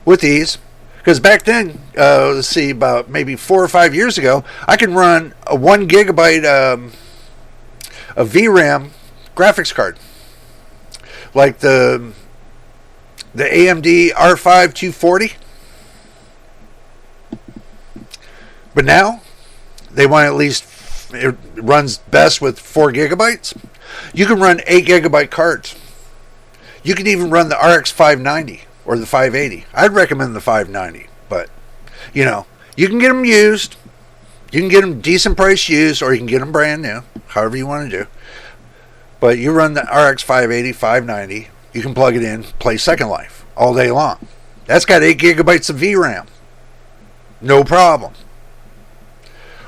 with ease. Because back then, let's see, about maybe 4 or 5 years ago, I can run a 1 gigabyte a VRAM graphics card, like the AMD R5 240. But now they want at least, it runs best with 4 gigabytes. You can run 8 gigabyte cards. You can even run the RX 590 or the 580. I'd recommend the 590, but you know, you can get them used. You can get them decent price used, or you can get them brand new, however you want to do. But you run the RX 580, 590, you can plug it in, play Second Life all day long. That's got 8 gigabytes of VRAM. No problem.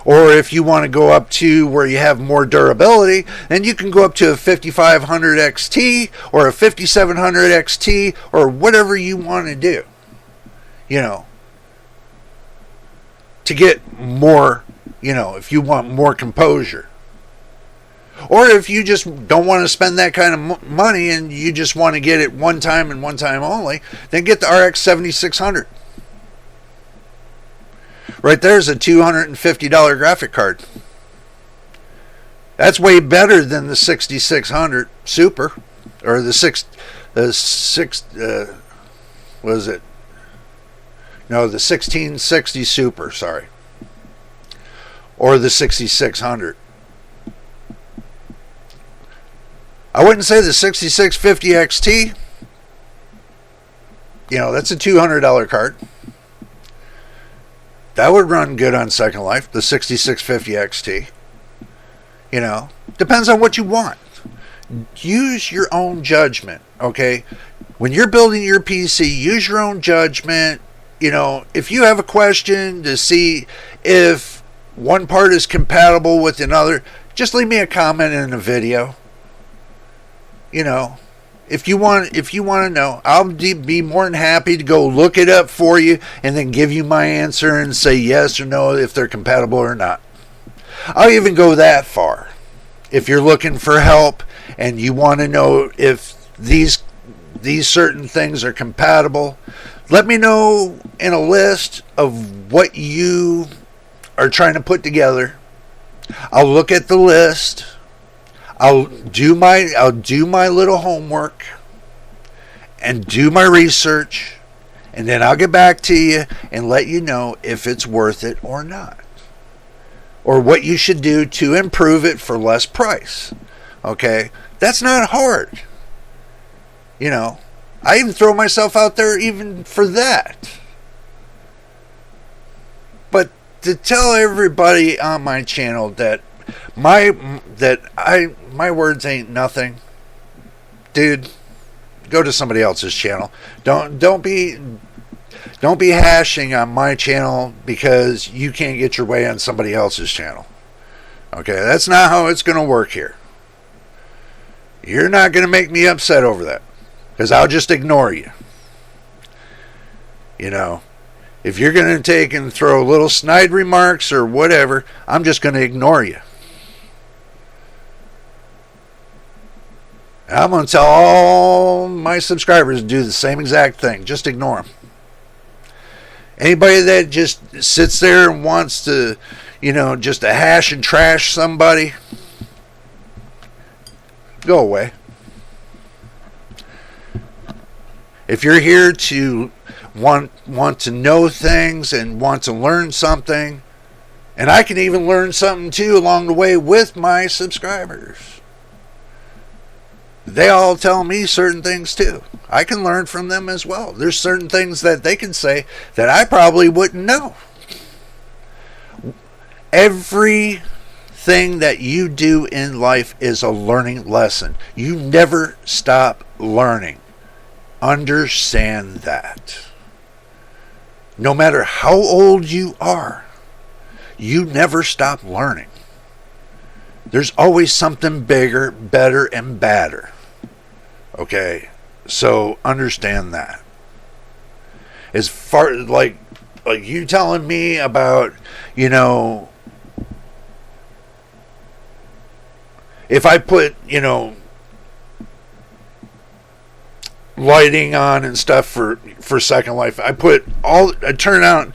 Or if you want to go up to where you have more durability, then you can go up to a 5500 XT or a 5700 XT or whatever you want to do. You know, to get more, you know, if you want more composure. Or if you just don't want to spend that kind of money and you just want to get it one time and one time only, then get the RX 7600. Right there's a $250 graphic card. That's way better than the 6600 Super, or what is it? No, the 1660 Super, sorry. Or the 6600. I wouldn't say the 6650 XT. You know, that's a $200 card. That would run good on Second Life, the 6650 XT. You know, depends on what you want. Use your own judgment, okay? When you're building your PC, use your own judgment. You know, if you have a question to see if one part is compatible with another, just leave me a comment in the video. You know, if you want to know, I'll be more than happy to go look it up for you and then give you my answer and say yes or no if they're compatible or not. I'll even go that far. If you're looking for help and you want to know if these certain things are compatible, let me know in a list of what you are trying to put together. I'll look at the list. I'll do my little homework and do my research, and then I'll get back to you and let you know if it's worth it or not, or what you should do to improve it for less price. Okay, that's not hard. You know, I even throw myself out there even for that. But to tell everybody on my channel that my words ain't nothing, dude, go to somebody else's channel. Don't be hashing on my channel because you can't get your way on somebody else's channel. Okay, that's not how it's going to work here. You're not going to make me upset over that, because I'll just ignore you. You know, if you're going to take and throw little snide remarks or whatever, I'm just going to ignore you. I'm going to tell all my subscribers to do the same exact thing. Just ignore them. Anybody that just sits there and wants to, you know, just to hash and trash somebody, go away. If you're here to want to know things and want to learn something, and I can even learn something too along the way with my subscribers. They all tell me certain things too. I can learn from them as well. There's certain things that they can say that I probably wouldn't know. Everything everything that you do in life is a learning lesson. You never stop learning. Understand that. No matter how old you are, you never stop learning. There's always something bigger, better, and badder. Okay? So understand that. As far like you telling me about, you know, if I put, you know, lighting on and stuff for Second Life, I turn out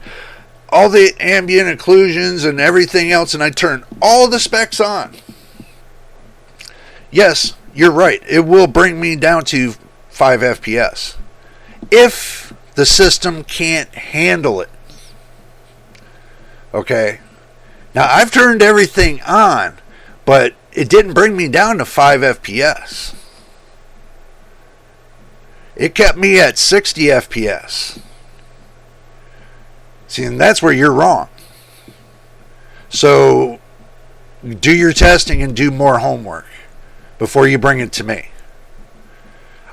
all the ambient occlusions and everything else, and I turn all the specs on. Yes, you're right. It will bring me down to 5 FPS. If the system can't handle it. Okay? Now, I've turned everything on, but it didn't bring me down to 5 FPS. It kept me at 60 FPS. See, and that's where you're wrong. So, do your testing and do more homework before you bring it to me.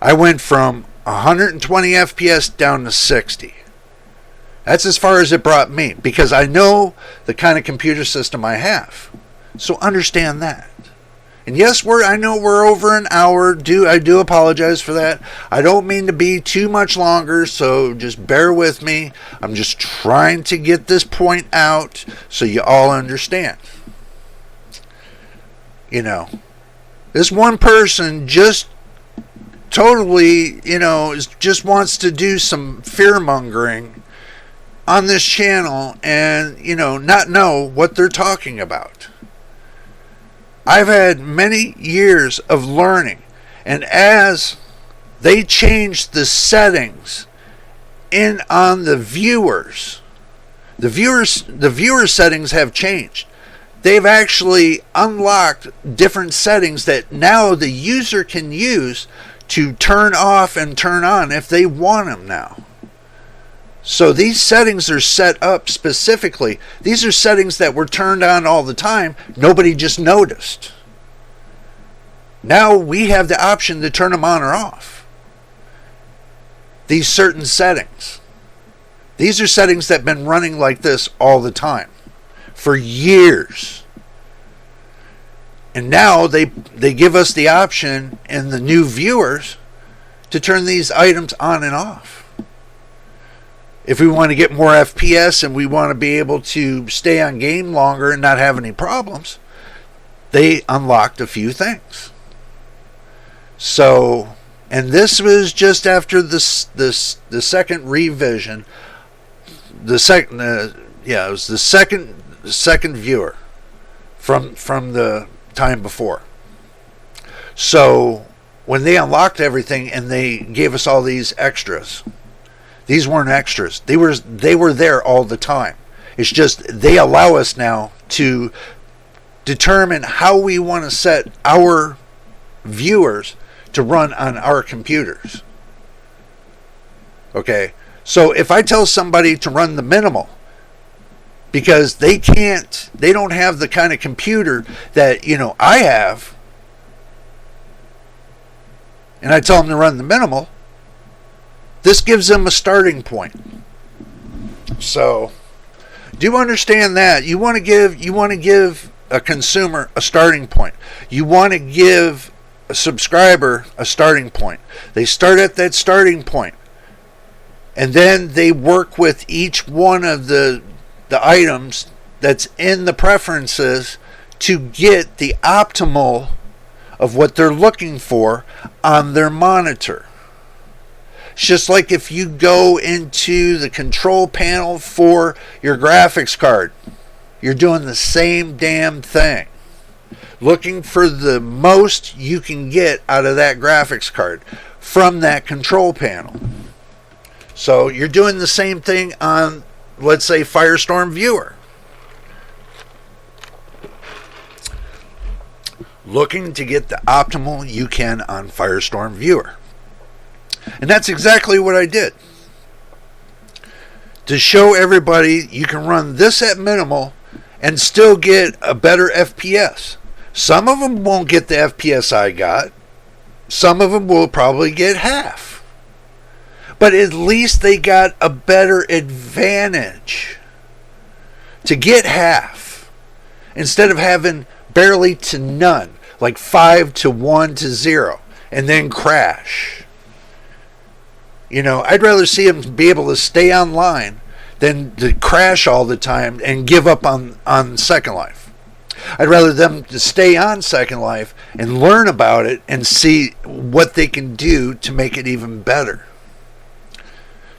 I went from 120 FPS down to 60. That's as far as it brought me, because I know the kind of computer system I have. So understand that. And yes, I know we're over an hour. I do apologize for that. I don't mean to be too much longer, so just bear with me. I'm just trying to get this point out so you all understand. You know, this one person just totally, you know, just wants to do some fear-mongering on this channel and, you know, not know what they're talking about. I've had many years of learning, and as they changed the settings on the viewers settings have changed. They've actually unlocked different settings that now the user can use to turn off and turn on if they want them now. So these settings are set up specifically. These are settings that were turned on all the time. Nobody just noticed. Now we have the option to turn them on or off. These certain settings. These are settings that have been running like this all the time. For years. And now they give us the option in the new viewers to turn these items on and off. If we want to get more FPS and we want to be able to stay on game longer and not have any problems, they unlocked a few things. So, and this was just after the second revision. It was the second viewer from the time before. So when they unlocked everything and they gave us all these extras, these weren't extras. They were there all the time. It's just they allow us now to determine how we want to set our viewers to run on our computers. Okay? So if I tell somebody to run the minimal, because they don't have the kind of computer that, you know, I have, and I tell them to run the minimal, this gives them a starting point. So, do you understand that? You want to give a consumer a starting point. You want to give a subscriber a starting point. They start at that starting point. And then they work with each one of the items that's in the preferences to get the optimal of what they're looking for on their monitor. It's just like if you go into the control panel for your graphics card, you're doing the same damn thing. Looking for the most you can get out of that graphics card from that control panel. So you're doing the same thing on, let's say, Firestorm Viewer. Looking to get the optimal you can on Firestorm Viewer. And that's exactly what I did. To show everybody you can run this at minimal and still get a better FPS. Some of them won't get the FPS I got. Some of them will probably get half. But at least they got a better advantage to get half instead of having barely to none, like 5 to 1 to 0, and then crash. You know, I'd rather see them be able to stay online than to crash all the time and give up on Second Life. I'd rather them to stay on Second Life and learn about it and see what they can do to make it even better.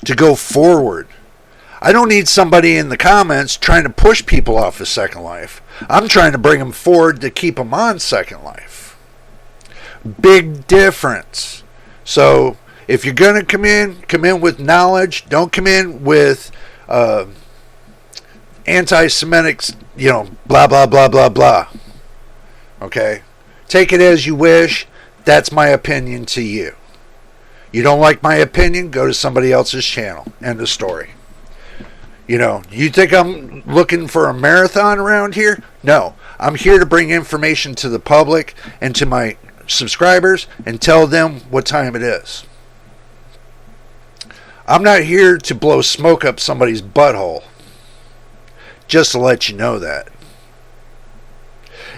To go forward. I don't need somebody in the comments trying to push people off of Second Life. I'm trying to bring them forward to keep them on Second Life. Big difference. So if you're going to come in with knowledge. Don't come in with anti-Semitic, blah, blah, blah, blah, blah. Okay? Take it as you wish. That's my opinion to you. You don't like my opinion? Go to somebody else's channel. End of story. You think I'm looking for a marathon around here? No. I'm here to bring information to the public and to my subscribers and tell them what time it is. I'm not here to blow smoke up somebody's butthole. Just to let you know that.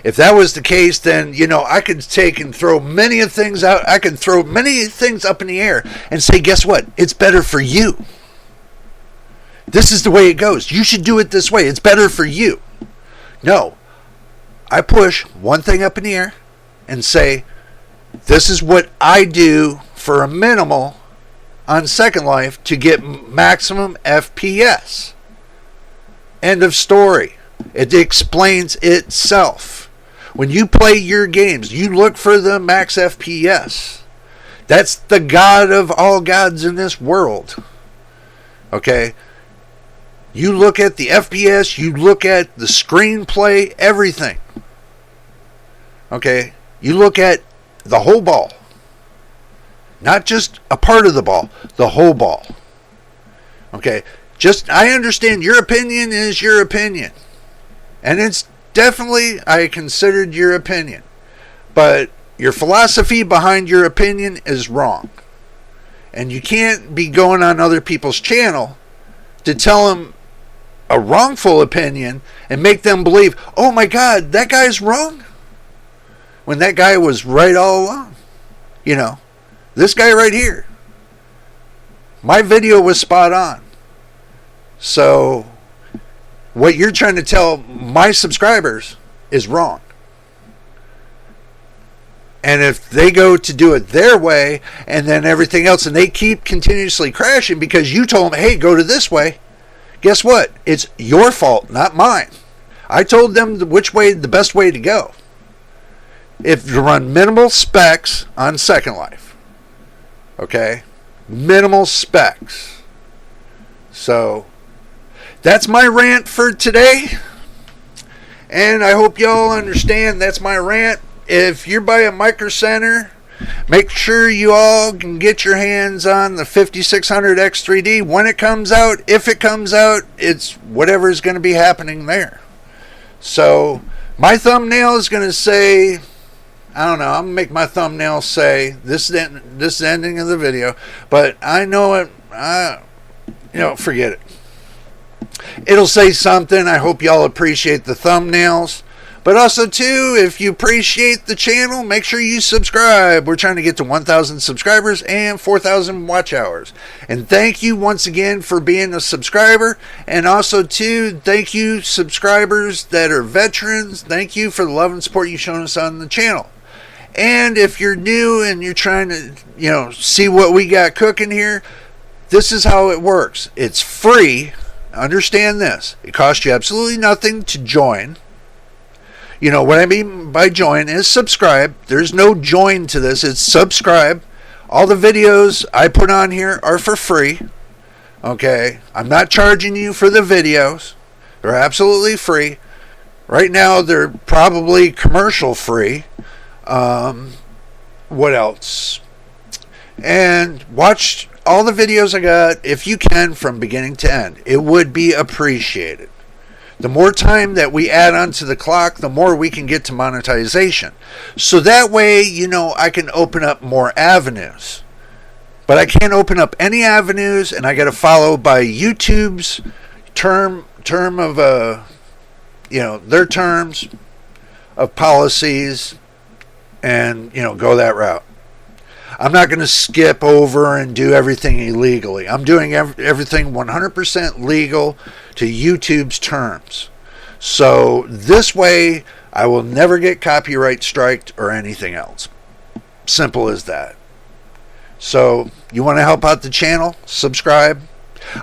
If that was the case, then, I could take and throw many of things out. I could throw many things up in the air and say, guess what? It's better for you. This is the way it goes. You should do it this way. It's better for you. No. I push one thing up in the air and say, this is what I do for a minimal on Second Life to get maximum FPS. End of story. It explains itself. When you play your games, you look for the max FPS. That's the God of all gods in this world. Okay? You look at the FPS, you look at the screenplay, everything. Okay? You look at the whole ball. Not just a part of the ball, the whole ball. Okay? I understand your opinion is your opinion. And it's definitely, I considered your opinion. But your philosophy behind your opinion is wrong. And you can't be going on other people's channel to tell them a wrongful opinion and make them believe, oh my God, that guy's wrong. When that guy was right all along. This guy right here. My video was spot on. So, what you're trying to tell my subscribers is wrong. And if they go to do it their way, and then everything else, and they keep continuously crashing because you told them, hey, go to this way, guess what? It's your fault, not mine. I told them which way, the best way to go. If you run minimal specs on Second Life. Okay? Minimal specs. So, that's my rant for today. And I hope y'all understand that's my rant. If you're by a Microcenter, make sure you all can get your hands on the 5600 X3D when it comes out. If it comes out, it's whatever's going to be happening there. So, my thumbnail is going to say, I don't know, I'm going to make my thumbnail say, this is the ending of the video. But I know it, forget it. It'll say something. I hope y'all appreciate the thumbnails. But also, too, if you appreciate the channel, make sure you subscribe. We're trying to get to 1,000 subscribers and 4,000 watch hours. And thank you once again for being a subscriber. And also, too, thank you, subscribers that are veterans. Thank you for the love and support you've shown us on the channel. And if you're new and you're trying to, see what we got cooking here, this is how it works. It's free. Understand this. It costs you absolutely nothing to join. What I mean by join is subscribe. There's no join to this. It's subscribe. All the videos I put on here are for free. Okay? I'm not charging you for the videos. They're absolutely free. Right now, they're probably commercial free. What else? And watch all the videos I got, if you can, from beginning to end. It would be appreciated. The more time that we add onto the clock, the more we can get to monetization. So that way, I can open up more avenues. But I can't open up any avenues, and I got to follow by YouTube's term of their terms of policies, and go that route. I'm not going to skip over and do everything illegally. I'm doing everything 100% legal to YouTube's terms. So this way, I will never get copyright striked or anything else. Simple as that. So you want to help out the channel? Subscribe.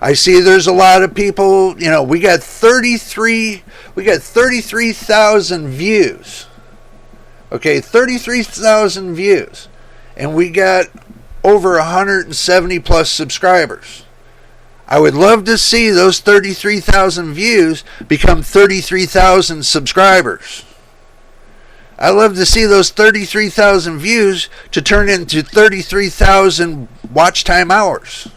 I see there's a lot of people, we got 33,000 views. Okay, 33,000 views. And we got over 170 plus subscribers. I would love to see those 33,000 views become 33,000 subscribers. I love to see those 33,000 views to turn into 33,000 watch time hours.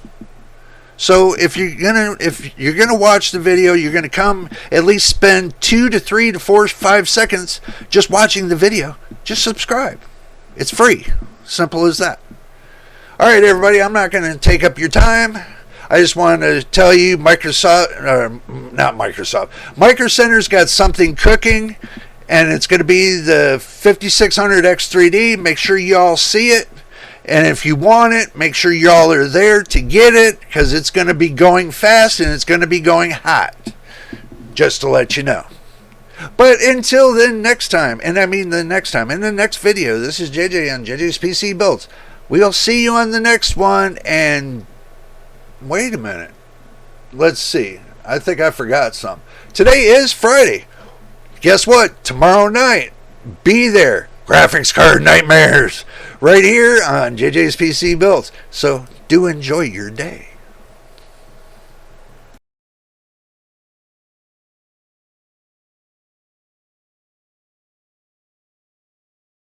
So if you're gonna watch the video, you're gonna come at least spend 2 to 3 to 4 5 seconds just watching the video. Just subscribe. It's free. Simple as that. All right, everybody. I'm not gonna take up your time. I just wanted to tell you, Microcenter's got something cooking. And it's going to be the 5600X3D. Make sure you all see it. And if you want it, make sure y'all are there to get it, because it's going to be going fast and it's going to be going hot. Just to let you know. But until then, next time, and I mean the next time, in the next video, this is JJ on JJ's PC Builds. We'll see you on the next one. And wait a minute. Let's see. I think I forgot some. Today is Friday. Guess what? Tomorrow night, be there. Graphics card nightmares. Right here on JJ's PC Builds. So do enjoy your day.